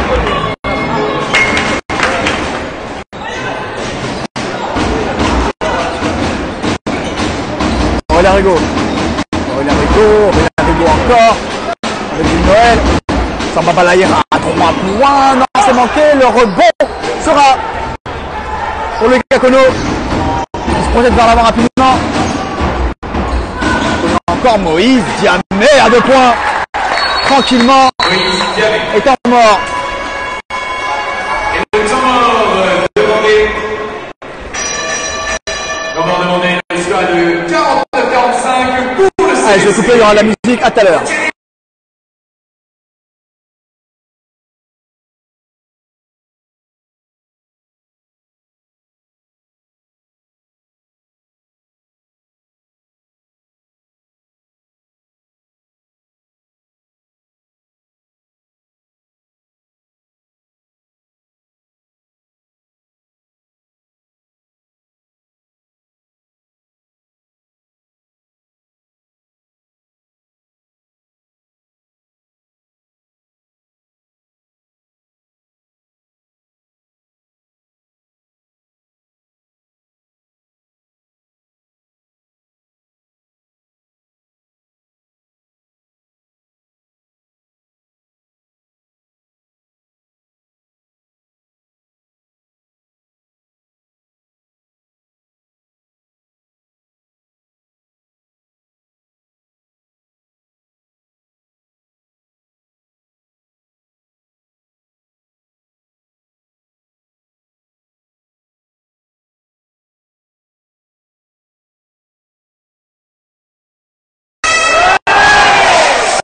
Aurélien Rigaud encore, avec Jules Noël, Samba Balayera à 3 points, non c'est manqué, le rebond sera pour le Gacono, qui se projette vers l'avant rapidement. encore Moïse Diamé à 2 points. Tranquillement. Et temps mort. Et le temps mort demandé. On va demander le score de 49-45 pour le CSC. Allez, je vais couper, il y aura de la musique. À tout à l'heure.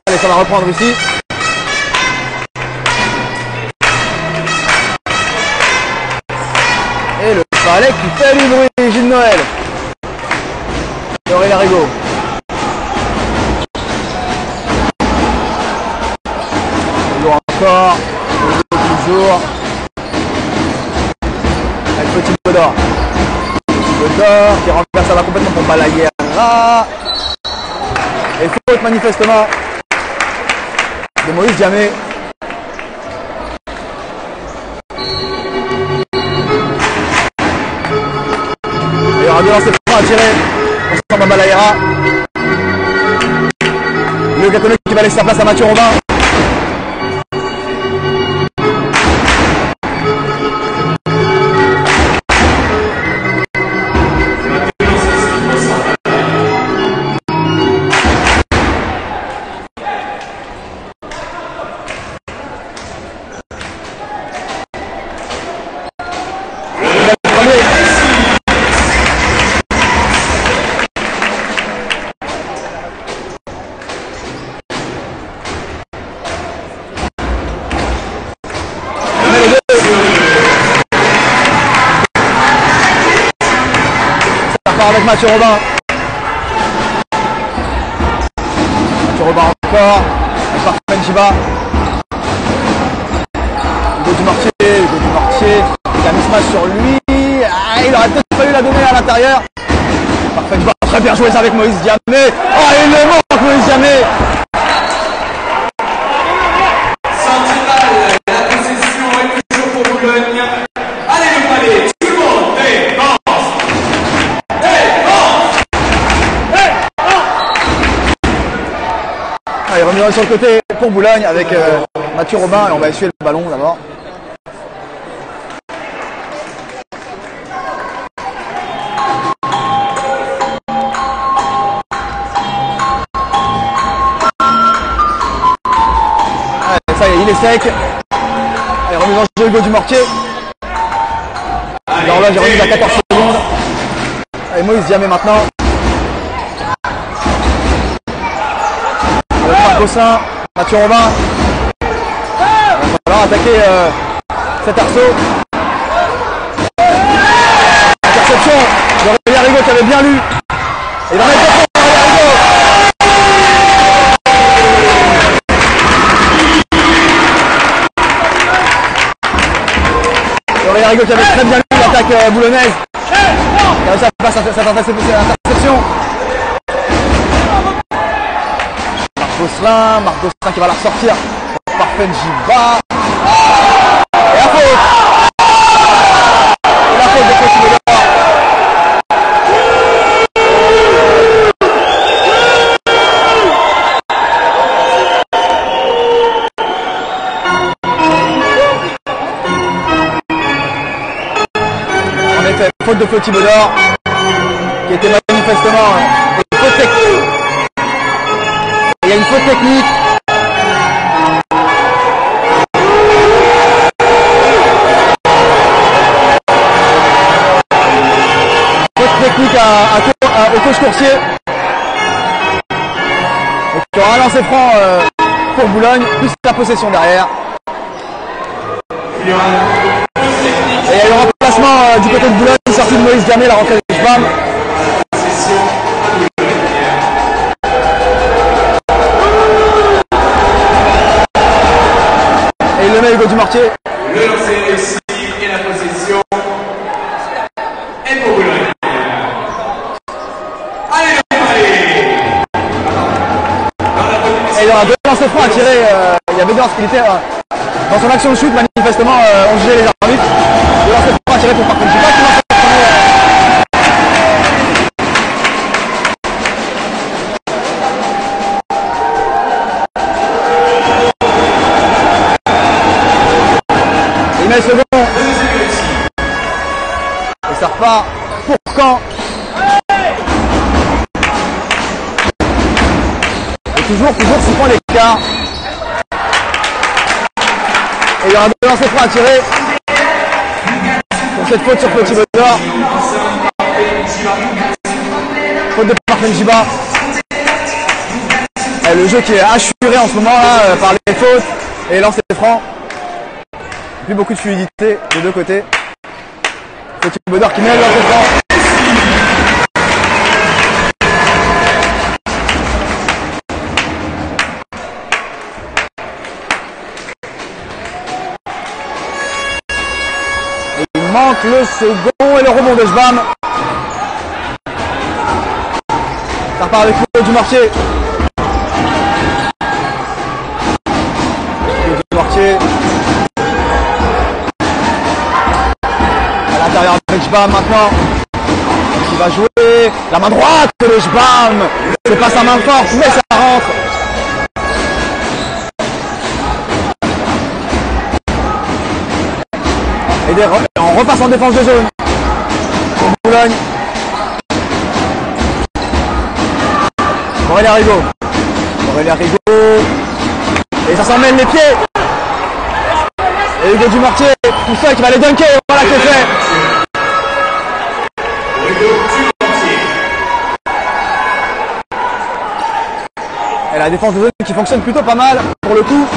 Allez, ça va reprendre ici. Et le palais qui fait du bruit, Gilles Noël. Et Aurélien Rigaud. Toujours encore. Toujours. Avec Petit Bedor. Petit Bedor qui renverse, ça va complètement pour Balaguerra. Et faute manifestement de Moïse Diamé. Il y aura deux lancers francs à tirer. On s'en va Balaguerra. Le Gâtonnet qui va laisser sa place à Mathieu Robin. Avec Mathieu Robin. Mathieu Robin encore. Avec Parfait Jiba. Hugo Dumortier. Il a mis ce match sur lui. Ah, il aurait peut-être fallu la donner à l'intérieur. Parfait Jiba. Très bien joué ça avec Moïse Diamé. Oh, il le manque Moïse Diamé. Central, la possession est toujours pour Boulogne. Allez le palais, tout le monde défense. Allez, revenons sur le côté pour Boulogne avec Mathieu Robin et on va essuyer le ballon d'abord. Allez, ça y est, il est sec. Allez, remise en jeu Hugo Dumortier. L'horloge est remise à 14 secondes. Allez, Moïse Diamé maintenant. Marc Gosselin, Mathieu Robin. Il va falloir attaquer cet arceau. Interception d'Aurélien Rigaud qui avait bien lu. Et il va mettre le point Aurélien Rigaud qui avait très bien lu l'attaque boulonnaise. Il a réussi à faire cette interception. Marc Gosselin qui va la ressortir. Parfait Jiba. Et la faute. Et la faute de Petit Bedor. En effet, faute de Petit Bedor qui était manifestement une faute technique. faute technique. Faute technique au coach Coursier. Donc il y aura un lancer franc pour Boulogne, plus la possession derrière. Et il y a eu un remplacement du côté de Boulogne, sortie de Moïse Gamay, la rentrée de Schbam. Et il le met Hugo Dumortier. Le lancer réussi et la possession est pour Boulogne. Allez. Et il y aura deux lancers francs à tirer. Il y avait deux lancers militaires. Dans son action de shoot, manifestement, on jugeait les arbitres. Le lancer franc à tirer pour Parfait Njiba qui lance le premier. Il met le second. Et ça repart pour Caen. Et toujours 6 points d'écart. Et il y aura deux lancers francs à tirer pour cette faute sur Petit Bodor. Faute de Parfait Njiba. Le jeu qui est assuré en ce moment là par les fautes et les lancers francs. Plus beaucoup de fluidité des deux côtés. Petit Bodor qui met le lancer franc. Il manque le second et le rebond de Schbam. Ça repart avec Hugo Dumortier. Hugo Dumortier. À l'intérieur avec Schbam maintenant. Qui va jouer la main droite de Schbam. C'est pas sa main forte, mais ça rentre. Et on repasse en défense de zone pour Boulogne. Aurélien Rigaud. Et ça s'emmène les pieds. Et Hugo Dumortier, tout seul qui va les dunker. Voilà qui est fait. Et la défense de zone qui fonctionne plutôt pas mal pour le coup.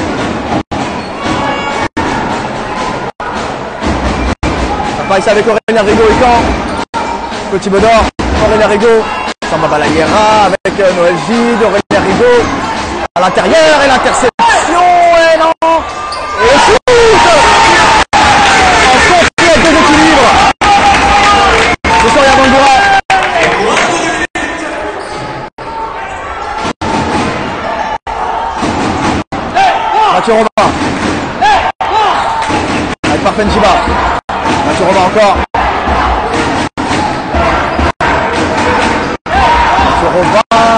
Ici avec Aurélien Rigaud et Caen. Petit Bodor, Aurélien Rigaud, Samba Balayera avec Noël Gide, Aurélien Rigaud à l'intérieur et l'interception et non. Et le shoot en complet déséquilibre de Soria Bangoura. Mathieu Robin avec Parfait Njiba. Mathieu Robin encore.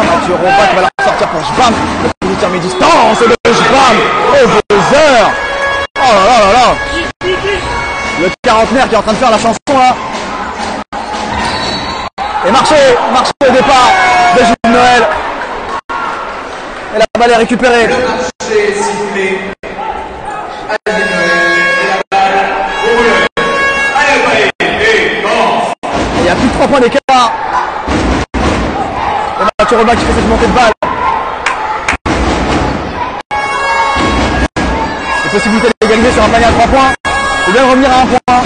Mathieu Robin qui va la sortir pour Schbam. Le tir mi-distance de Schbam au buzzer. Oh là là là là. Le quarantenaire qui est en train de faire la chanson là. Et marché au départ de Gilles Noël. Et la balle est récupérée. Le marché sifflé à Gilles Noël. Et la balle pour Boulogne. Il y a plus de 3 points d'écart. Et Mathieu Robin qui fait cette montée de balle. Les possibilités d'égaliser sur un panier à 3 points. Il vient de revenir à 1 point.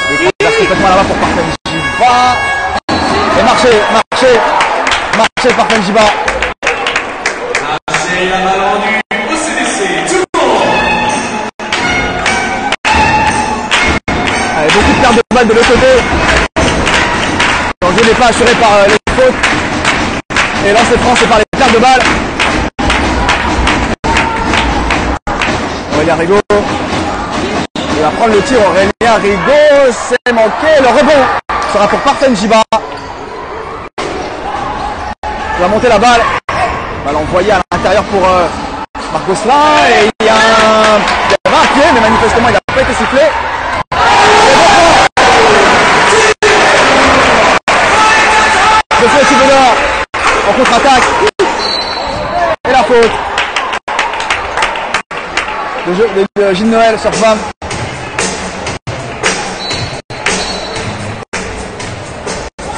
Et il passe complètement là-bas pour Parfait Njiba. Et marché Parfait Njiba. C'est la balle rendue au CDC. Tout le monde. Allez, beaucoup de pertes de balles de l'autre côté. Le jeu n'est pas assuré par les fautes. Et lancer franc, c'est par les pertes de balles. Aurélien Rigaud. Il va prendre le tir. Aurélien Rigaud. C'est manqué. Le rebond sera pour Parfait Njiba. Il va monter la balle. Balle envoyée à l'intérieur pour Marc Gosselin. Et il y a un pied, mais manifestement il n'a pas été sifflé. De Petit Bodor en contre-attaque. Et la faute de Gilles Noël sur Schwam.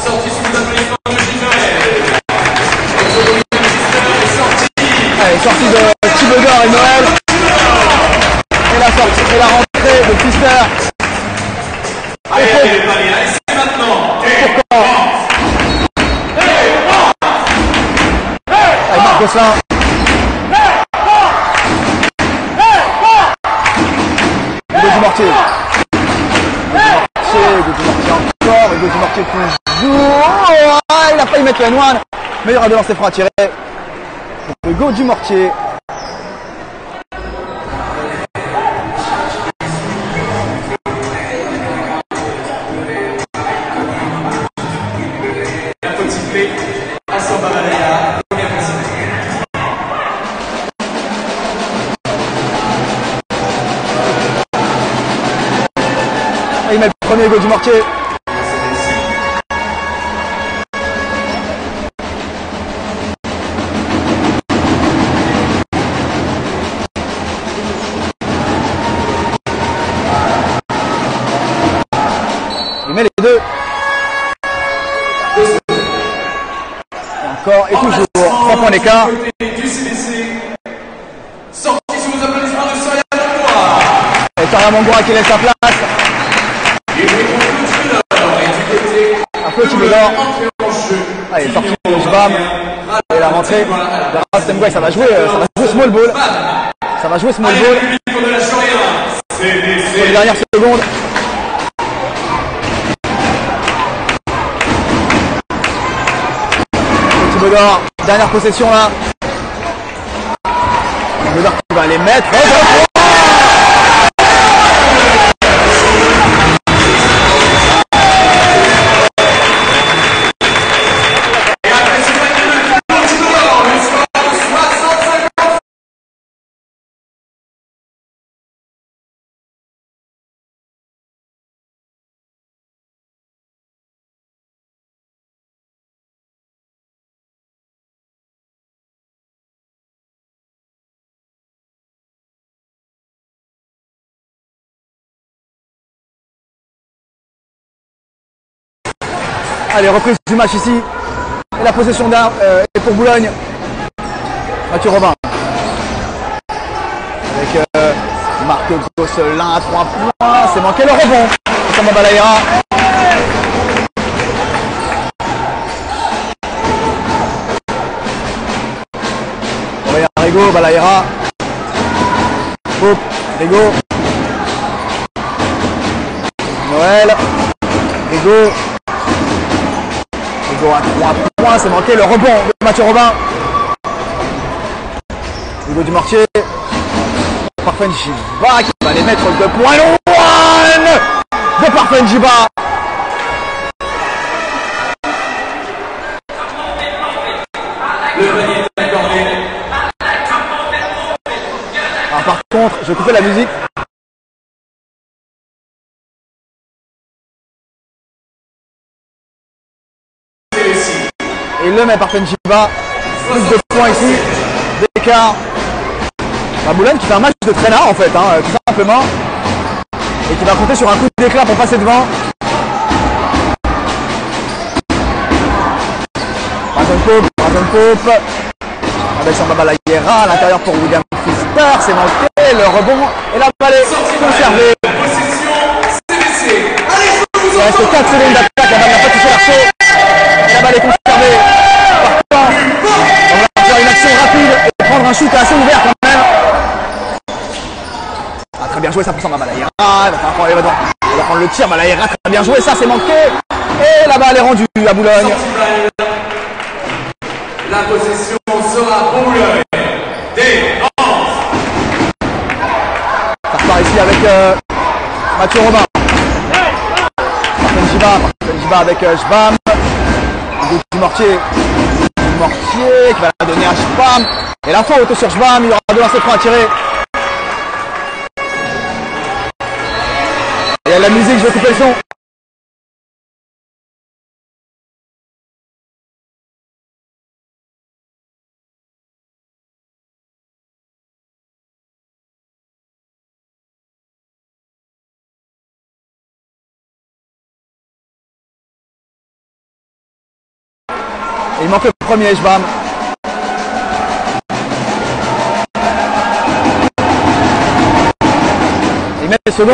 Sortie sous l'applaudissement de Gilles Noël. Allez, sortie de Thibodor et Noël. Et la sortie et la rentrée de Pfister. Allez, les paliers, et c'est maintenant. Allez, Marc Gosselin. Hugo Dumortier. Hugo Dumortier encore. Hugo Dumortier toujours. Ah, il a failli mettre le N1. Meilleur de lancer franc à tirer. Hugo Dumortier. À Samba Balaya, première personne. Il met le premier Hugo Dumortier. Il met les deux. Encore et toujours 3 points d'écart. Du CDC. Sortie sous vos applaudissements de Soria Mongoua. Et Soria Mongoua qui laisse sa place. Et du côté un peu Thibodor. Allez, sortie de Schwam. Et la rentrée. Rastemgouet, ça va jouer small ball. Ça va jouer small ball. Pour les dernières secondes. Thibodor, dernière possession là. Thibodor qui va les mettre. Allez, reprise du match ici. Et la possession d'armes est pour Boulogne. Mathieu Robin. Avec Marc Gosselin à 3 points. C'est manqué le rebond. Samba Balaya. Rigo, Balaïra. Hop, Rigo. Noël. Rigo. Hugo à 3 points, c'est manqué le rebond de Mathieu Robin. Hugo Dumortier. Parfait Njiba qui va les mettre 2 points. One de Parfait Njiba. Le panier est accordé. Alors, par contre, je vais couper la musique. Et il le met Parfait Njiba. Plus de points ici. D'écart. Boulogne qui fait un match de traînard en fait, hein, tout simplement. Et qui va compter sur un coup d'éclat pour passer devant. Brandon Pope. Avec Samba Balaya à l'intérieur pour William Pfister. C'est manqué. Le rebond et la balle est conservée. Il reste 4 secondes d'attaque. La balle n'a pas touché l'arceau. Et la balle est conservée. Par contre, on va faire une action rapide et prendre un shoot assez ouvert quand même. Ah, très bien joué ça pour Samba Balaya. Il va prendre le tir. Balaya, très bien joué. Ça c'est manqué. Et la balle est rendue à Boulogne. La possession sera pour Boulogne. Des 11. Ça repart ici avec Mathieu Robin. Parfait Njiba avec Schwam. Dumortier qui va la donner à Schwam. Et la faute sur Schwam. Il y aura 2 lancers francs à tirer. Il y a la musique, je vais couper le son. Et il manque le premier, Schbam. Il met le second.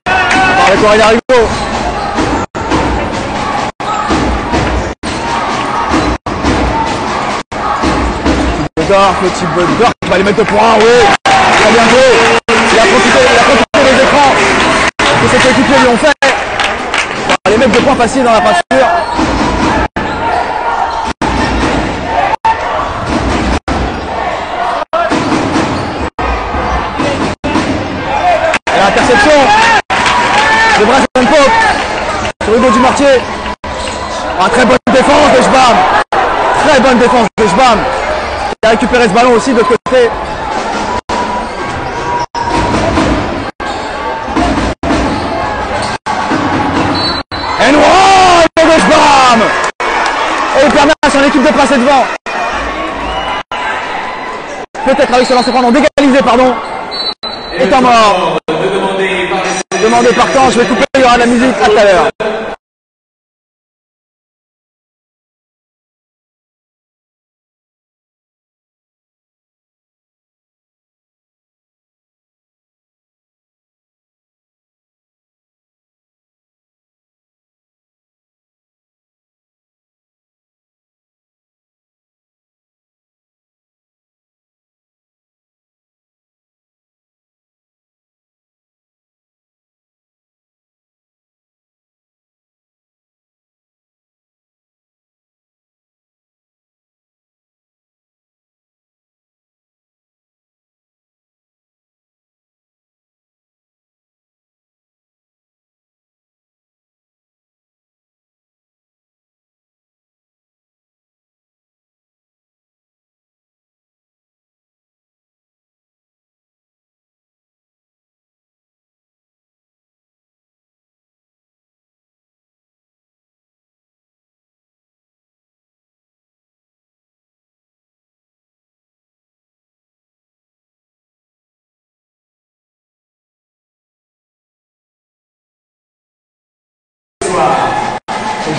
Par le Coréen Rigaud. Petit Bedard qui va les mettre de points, oui. Très bien joué. Il a profité des écrans que ses équipiers lui ont fait. On va les mettre de points faciles dans la peinture. Et l'interception de Bryson Pope sur Hugo Dumortier. Très bonne défense de Schbam. Très bonne défense de Schbam. Il a récupéré ce ballon aussi de côté. Et noir de Schbam. Et il permet à son équipe de passer devant. Peut-être avec ce lancer franc non d'égaliser, pardon. Et temps mort. Demandé par temps, je vais couper, il y aura de la musique à tout à l'heure.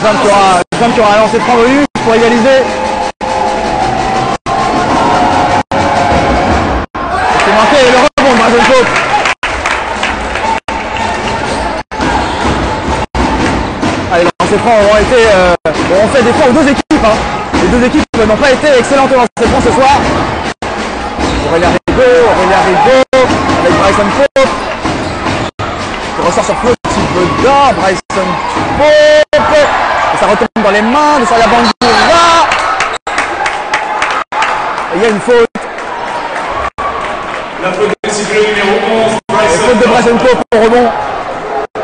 Schbam qui aura lancé 3 volumes pour égaliser. C'est manqué le rebond de Bryson Pope. Allez, les lancers francs ont fait des points aux deux équipes. Hein. Les deux équipes n'ont pas été excellentes aux lancers francs ce soir. Aurélien Rigaud avec Bryson Pope. Il ressort sur Petit Bedard, Bryson Pope. Et ça retombe dans les mains de Soria Bangoura. Et il y a une faute. La faute de cible numéro 11. Faute de Bryson Pope au rebond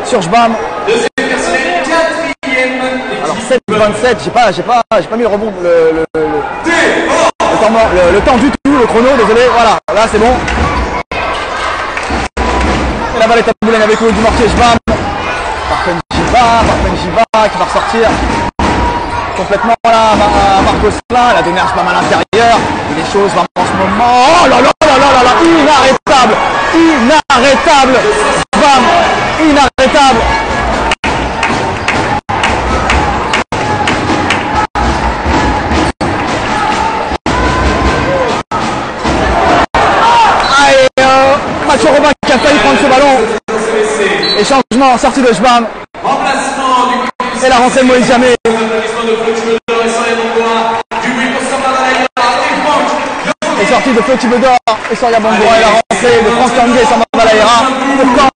sur Schbam. Deuxième personnel, quatrième. Alors 7-27, j'ai pas mis le rebond, le temps du tout, le chrono, désolé, voilà, là c'est bon. Et la balle est à Boulogne avec Hugo Dumortier, Schbam. Martin Jiva qui va ressortir complètement là, Marcos Klein, la donné à Schbam à l'intérieur. Et les choses vraiment en ce moment. Oh là là là là là, inarrêtable Schbam, inarrêtable. Mathieu Robin qui a failli prendre ce ballon. Et changement, sortie de Schbam. Et la rentrée de Moïse Jamé. Et sortie de Petit Bedard et Soria Bangoura. Et la rentrée de Franck Tanguay et Samba Balaïra. Pour quand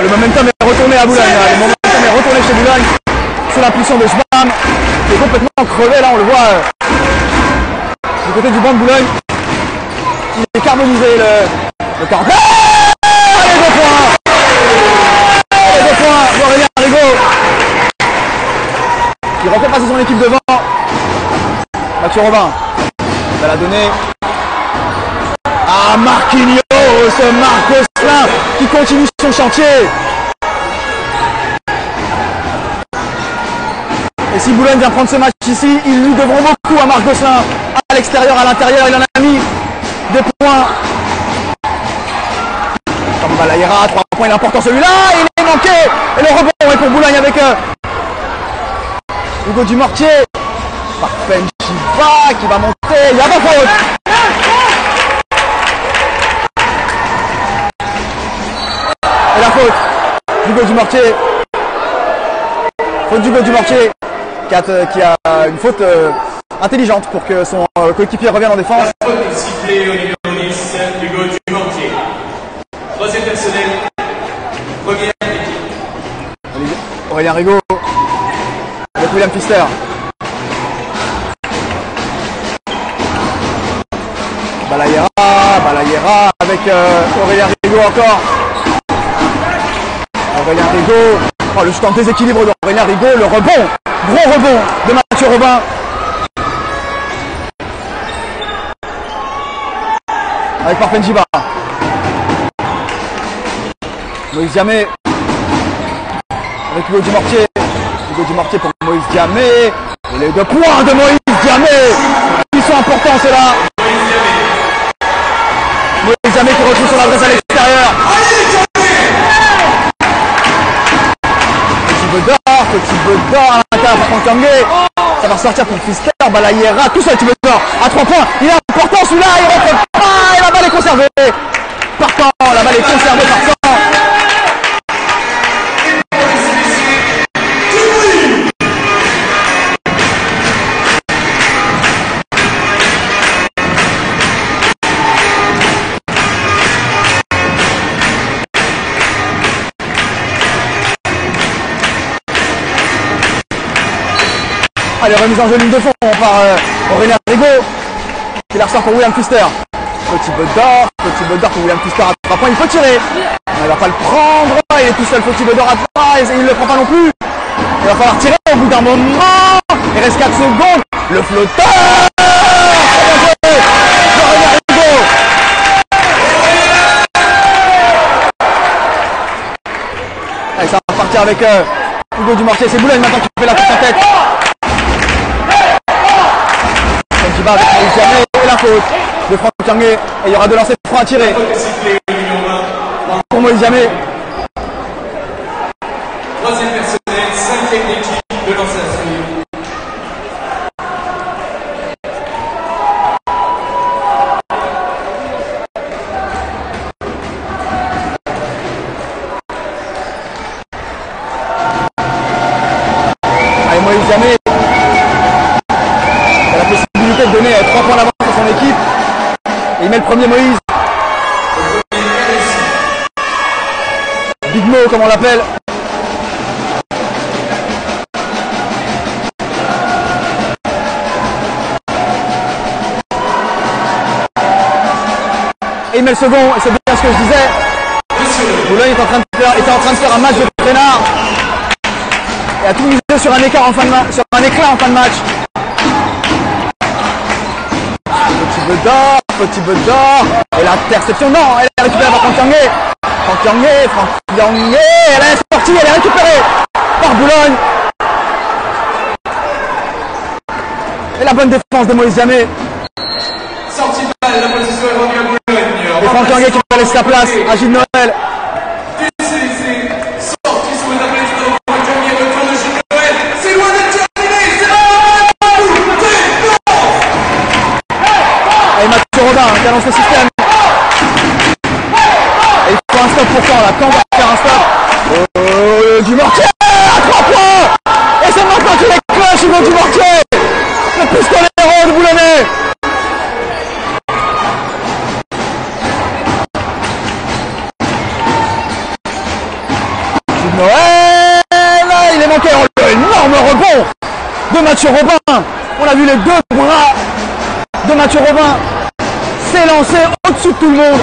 le momentum est retourné à Boulogne. Le momentum est retourné chez Boulogne. Sous l'impulsion de Schbam. Qui est complètement crevé. Là on le voit du côté du banc de Boulogne. Il est carbonisé le camp. Les 2 points. Les 2 points d'Aurélien Rigaud. Il refait passer son équipe devant. Mathieu Robin va la donner à Marquinhos, Marcos Klein qui continue son chantier. Et si Boulogne vient prendre ce match ici, ils lui devront beaucoup à Marcos Klein. À l'extérieur, à l'intérieur, il en a mis des points. Balayera, 3 points, il est important celui-là, il est manqué. Et le rebond est pour Boulogne avec Hugo Dumortier. Par Penchiva qui va monter, il y a pas faute. Et la faute d'Hugo Dumortier. Faute d'Hugo Dumortier qui a une faute intelligente pour que son coéquipier revienne en défense. La faute est sifflée au numéro 10, Hugo Dumortier. Troisième personnel, première équipe. Aurélien Rigaud avec William Pfister. Balayera avec Aurélien Rigaud encore. Aurélien Rigaud, oh, le shoot en déséquilibre d'Aurélien Rigaud, le rebond, gros rebond de Mathieu Robin. Avec Parfenjiba. Moïse Diamé. Avec Hugo Dumortier. Hugo Dumortier pour Moïse Diamé. Et les 2 points de Moïse Diamé. Ils sont importants ceux-là. Moïse Diamé qui retrouve son adresse à l'extérieur. Petit Bedard à l'intérieur pour Franck. Ça va ressortir pour Pfister. Balayera tout seul, petit Bedard à 3 points. Il est important celui-là. Il rentre pas. Et la balle est conservée. Partant. La balle est conservée par Caen. Allez, remise en jeu ligne de fond par Aurélien Rigaud qui la ressort pour William Pfister. Petit Bedard pour William Pfister à 3 points, il faut tirer. Il va pas le prendre, il est tout seul, petit Bedard à 3 et il ne le prend pas non plus. Il va falloir tirer au bout d'un moment. Il reste 4 secondes. Le flotteur d'Aurélien Rigaud. Allez, ça va partir avec Hugo Dumortier. C'est Boulogne maintenant qui fait la course en tête. Qui va avec Moïse Diamé et la faute de Franck Tianguet. Et il y aura 2 lancers francs à tirer pour Moïse Diamé. Troisième personnel, 5e équipe de lancer à suivre. Allez, Moïse Diamé. De donner 3 points d'avance à son équipe. Et il met le premier Moïse. Big Mo comme on l'appelle. Et il met le second, et c'est bien ce que je disais. Boulogne était en train de faire un match de traînard. Et a tout misé sur un écart en fin de match, sur un éclat en fin de match. Petit Bedard, et l'interception, non, elle est récupérée par Franck Tianguet, elle est sortie, elle est récupérée par Boulogne. Et la bonne défense de Moïse Diamé. Sortie de balle, la position est rendue à Boulogne. Et Franck Tianguet qui va laisser sa place à Gilles Noël. Sortie sous les applaudissements de Franck Tianguet, retour de Gilles Noël. C'est loin d'être terminé, c'est là. Et Mathieu Robin qui annonce le système. Et il faut un stop pour Caen là. Caen va faire un stop. Dumortier à 3 points. Et c'est maintenant qu'il est cloche, Hugo Dumortier. Le pistolero de Boulonnais. Noël, il est manqué. Énorme rebond de Mathieu Robin. On a vu les 2 bras de Mathieu Robin s'élancer au-dessus de tout le monde.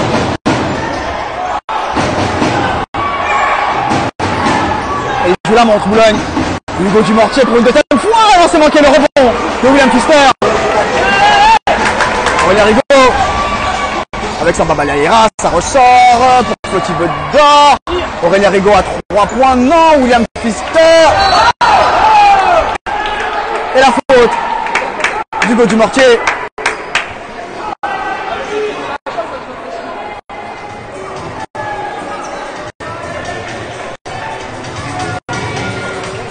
Et il joue la montre Boulogne. Hugo Dumortier pour une 2e fois. Non, c'est manqué le rebond de William Pfister. Aurélien Rigaud avec Samba Balayera, ça ressort pour Petit Bedard. Aurélien Rigaud à 3 points. Non, William Pfister. Et la faute d'Hugo Dumortier.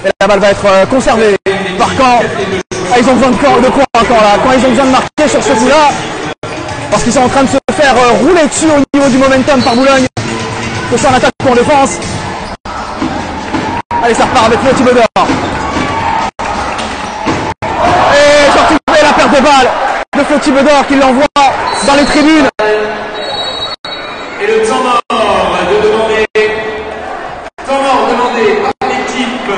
Et la balle va être conservée par Caen. Ah, ils ont besoin de quoi encore là? Quand ils ont besoin de marquer sur ce coup-là, parce qu'ils sont en train de se faire rouler dessus au niveau du momentum par Boulogne, que ce soit en attaque ou en défense. Allez, ça repart avec Flo Thibodor. Et sortie la perte de balle de Flo Thibodor qui l'envoie dans les tribunes. Et le temps mort demandé par l'équipe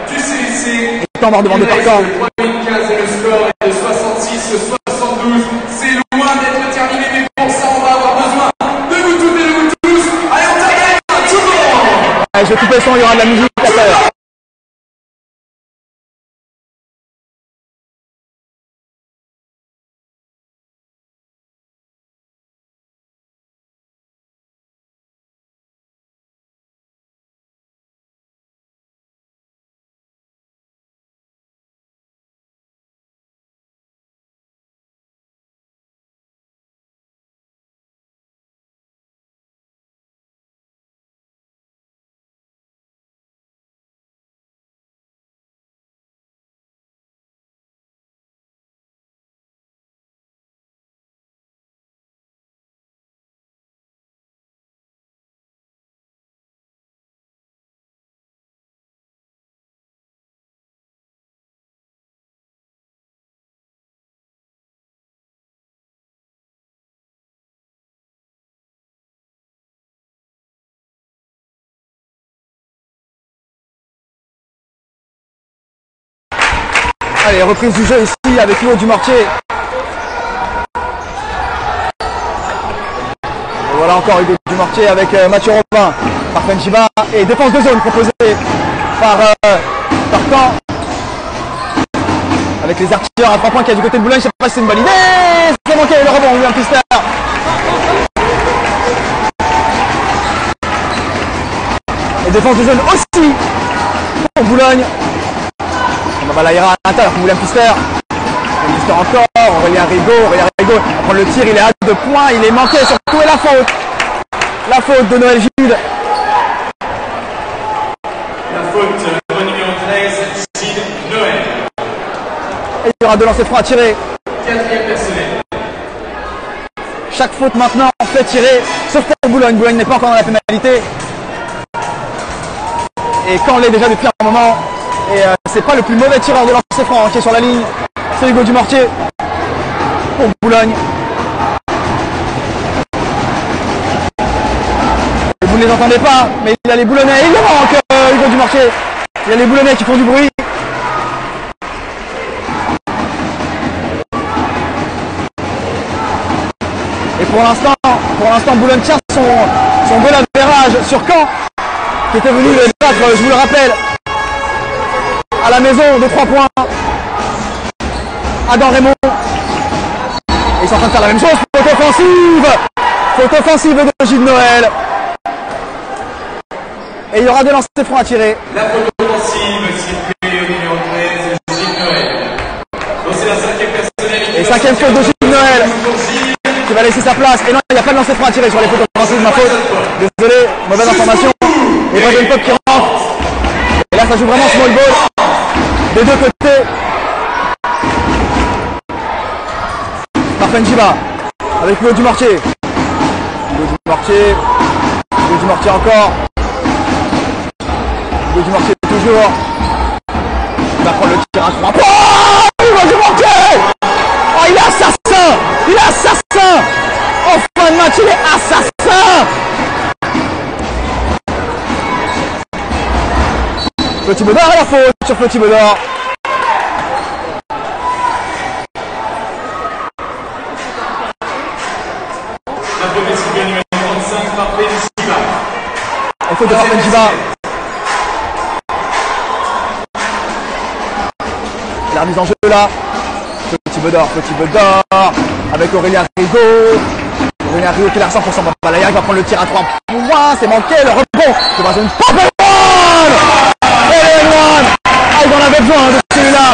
du CLC. Temps mort demandé par Caen. 3 minutes 15 et le score est de 66-72. C'est loin d'être terminé, mais pour ça, on va avoir besoin de vous toutes et de vous tous. Allez, on t'arrête, tout le monde. Allez, je vais couper le son, il y aura de la musique à faire. Allez, reprise du jeu ici avec Hugo Dumortier. Et voilà encore Hugo Dumortier avec Mathieu Robin par Fenjiba et défense de zone proposée par Caen. Avec les artilleurs à 3 points qui a du côté de Boulogne, je sais pas si c'est une bonne idée. C'est manqué le rebond, William Pfister. Et défense de zone aussi pour Boulogne. Là, ira à l'intérieur pour William Pfister. Pfister encore, Aurélien Rigaud va prendre le tir, il est à 2 points, il est manqué surtout et la faute. La faute de Noël Gide. La faute au numéro 13, Gide Noël. Et il y aura 2 lancers francs à tirer. 4e personnel. Chaque faute maintenant fait tirer, sauf pour Boulogne. Boulogne n'est pas encore dans la pénalité. Et Caen l'est déjà depuis un moment. Et c'est pas le plus mauvais tireur de lancer franc qui est sur la ligne. C'est Hugo Dumortier pour Boulogne. Et vous ne les entendez pas, mais il y a les Boulonnais. Il manque Hugo Dumortier. Il y a les Boulonnais qui font du bruit. Et pour l'instant, Boulogne tient son goal average sur Caen, qui était venu le battre, je vous le rappelle, à la maison de 3 points. Adam Raymond. Et ils sont en train de faire la même chose. Faute offensive de Gilles Noël. Et il y aura 2 lancers francs à tirer. La faute offensive sifflée au numéro 13, Gilles Noël. Donc c'est la 5e personnalité. Et 5e faute de Gilles Noël qui va laisser sa place. Et non, il n'y a pas de lancer franc à tirer sur les fautes offensives, ma faute. Désolé, mauvaise information. Et Brendan Pop qui rentre. Et là, ça joue vraiment small ball. Des deux côtés. Martin Jiba avec Hugo Dumortier. Hugo Dumortier encore. Hugo Dumortier toujours. Il va prendre le tir à 3 points. Hugo Dumortier. Oh, il est assassin. En fin de match, il est assassin. Flo Thibodor à la faute sur Flo Thibodor. La faute est numéro 35 par Fenjiba. La faute de Fenjiba. La remise en jeu là. Flo Thibodor avec Aurélien Rigaud. Aurélien Rigaud qui est à 100%. Balaya va prendre le tir à 3 points. C'est manqué. Le rebond. C'est pas une pop. Ah, ils en avaient besoin de celui-là.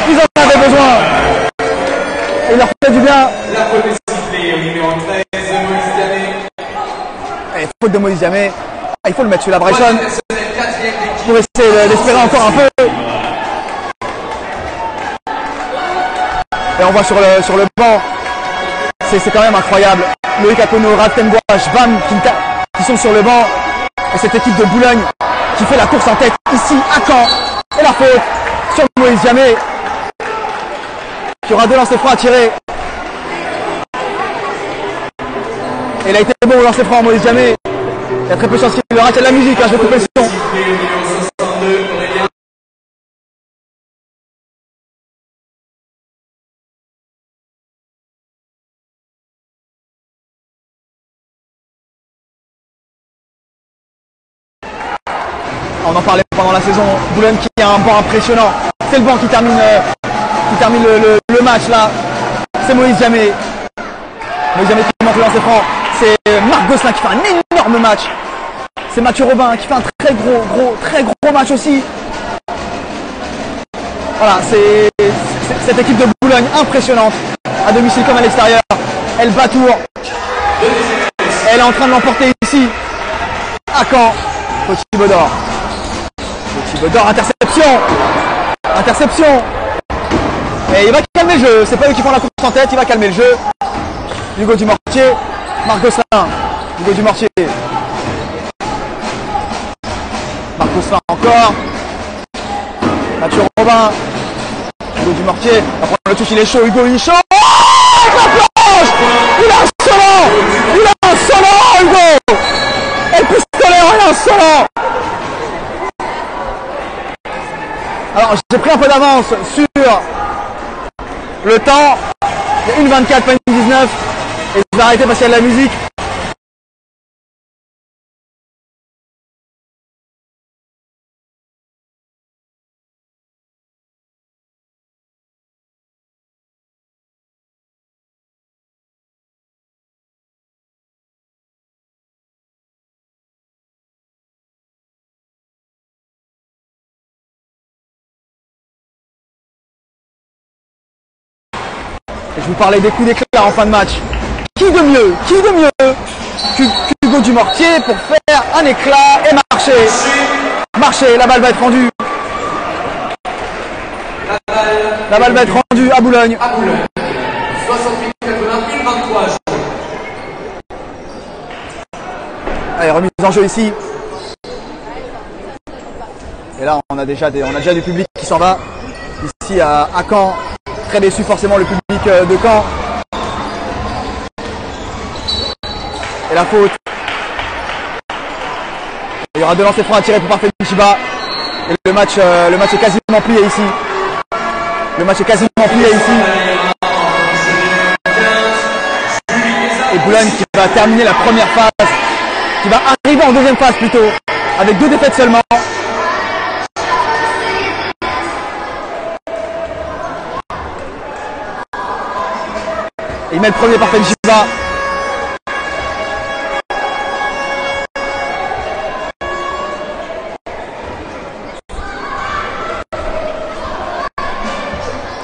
Ils en avaient besoin. Et il leur fait du bien. La faute est sifflée au numéro 13, Moïse Diamé. Et faute de Moïse Diamé. Ah, il faut le mettre celui-là, Bryson. 4e pour essayer d'espérer encore un peu. Et on voit sur le banc, c'est quand même incroyable. Loïc Akono, Radken Gouache, Bam qui sont sur le banc. Et cette équipe de Boulogne qui fait la course en tête ici à Caen. Et la faute sur Moïse Diamé qui aura 2 lancers francs à tirer. Et il a été bon au lancer franc Moïse Diamé. Il y a très peu de chance qu'il le rate. Il y a de la musique, hein, je vais couper le son. On en parlait pendant la saison. Boulogne qui a un banc impressionnant. C'est le banc qui termine le match là. C'est Moïse Diamé. Moïse Diamé qui manque le lancer franc. C'est Marc Gosselin qui fait un énorme match. C'est Mathieu Robin qui fait un très gros match aussi. Voilà, c'est cette équipe de Boulogne impressionnante. À domicile comme à l'extérieur. Elle bat Tours. Elle est en train de l'emporter ici. À Caen. Petit Baudor. Petit Baudor, interception. Interception. Et il va calmer le jeu. C'est pas eux qui font la course en tête, il va calmer le jeu. Hugo Dumortier. Marc Gosselin. Hugo Dumortier. Marc Gosselin encore. Mathieu Robin. Hugo Dumortier. Va prendre le touche, il est chaud. Hugo, il est chaud. Oh, la planche. Il a un solo. Il a un solo, Hugo. Et le pistolet, il a un solo. Alors, j'ai pris un peu d'avance sur le temps. Il y a 1,24, pas 1,19. Et je vais arrêter parce qu'il y a de la musique. Et je vous parlais des coups d'éclat en fin de match. Qui de mieux qu'Hugo Dumortier pour faire un éclat et marcher. Marcher, la balle va être rendue. La balle va être rendue à Boulogne. 68-80, 1023. Allez, remise en jeu ici. Et là, on a déjà du public qui s'en va. Ici à Caen. Très déçu forcément le public de Caen. Et la faute. Il y aura 2 lancers francs à tirer pour Parfait Chiba. Et le match est quasiment plié ici. Le match est quasiment plié ici. Et Boulogne qui va terminer la première phase. Qui va arriver en deuxième phase plutôt. Avec 2 défaites seulement. Et il met le premier par Fenjiba.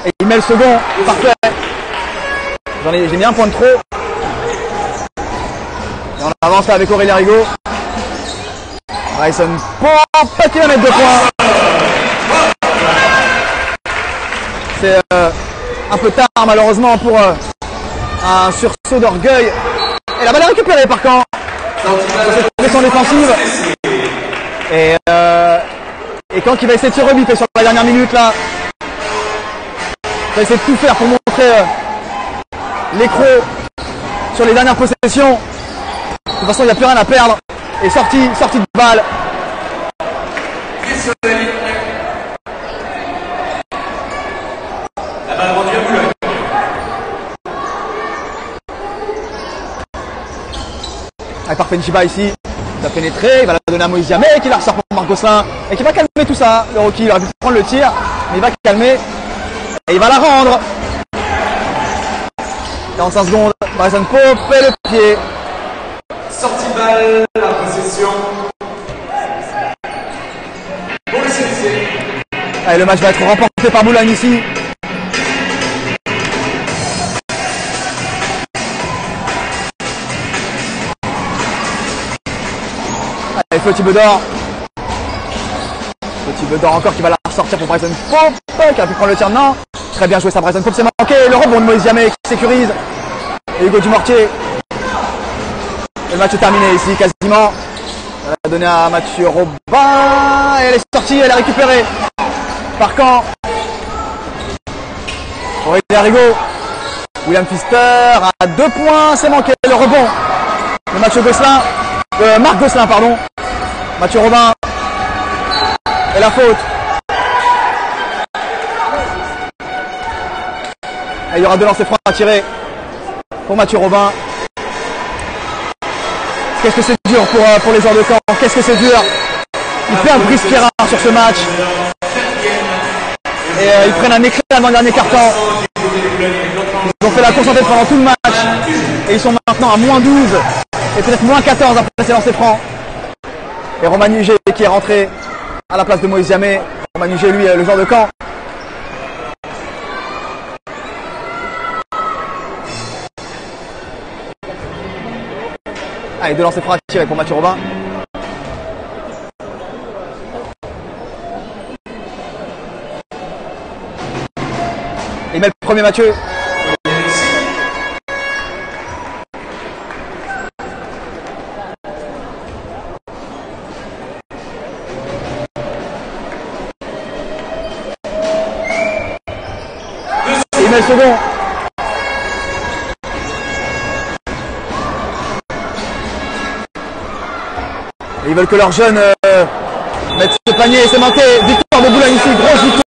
Et il met le second. Parfait. J'ai mis un point de trop. Et on avance là avec Aurélien Rigaud. Bryson Pope, petit va mettre 2 points. C'est un peu tard malheureusement pour un sursaut d'orgueil. Et la balle est récupérée par Caen. Cette pression défensive. Et Caen qui va essayer de se rebiffer sur la dernière minute là. Il va essayer de tout faire pour montrer l'écrou sur les dernières possessions. De toute façon il n'y a plus rien à perdre. Et sortie de balle. La balle rendue à Boulogne. Avec Parfait Njiba ici, il va pénétrer, il va la donner à Moïse Diamé qui la ressort pour Marc Gosselin et qui va calmer tout ça. Le rookie, il aurait pu prendre le tir, mais il va calmer et il va la rendre. 45 secondes, Bryson Pope fait le pied. Sortie de balle, la possession. Pour le CNC. Allez, le match va être remporté par Boulogne ici. Allez, Petit Baudor. Thibaudor encore qui va la ressortir pour Bryson Pope qui a pu prendre le tir. Non. Très bien joué ça, Bryson Pope, c'est manqué. Le rebond de Moïse Diamé qui sécurise. Et Hugo Dumortier. Le match est terminé ici quasiment. Elle a donné à Mathieu Robin. Et elle est sortie, elle est récupérée par Caen. Aurélien Rigaud. William Pfister à 2 points, c'est manqué. Le rebond de Mathieu Gosselin. Marc Gosselin, pardon. Mathieu Robin. Et la faute. Et il y aura 2 lancers francs à tirer pour Mathieu Robin. Qu'est-ce que c'est dur pour les joueurs de Caen. Qu'est-ce que c'est dur. Ils perdent Brice Pierrard sur ce match. Et ils prennent un éclat dans le dernier quart-temps. Ils ont fait la course en tête pendant tout le match. Et ils sont maintenant à moins 12. Et peut-être moins 14 après ces lancers francs. Et Romain Huger qui est rentré à la place de Moïse Diamé. Romain Huger, lui, le joueur de Caen. Allez, 2 lancers francs à tirer pour Mathieu Robin. Il met le premier Mathieu. Il met le second. Et ils veulent que leurs jeunes mettent ce panier et c'est manqué. Victoire de Boulogne ici, grosse victoire.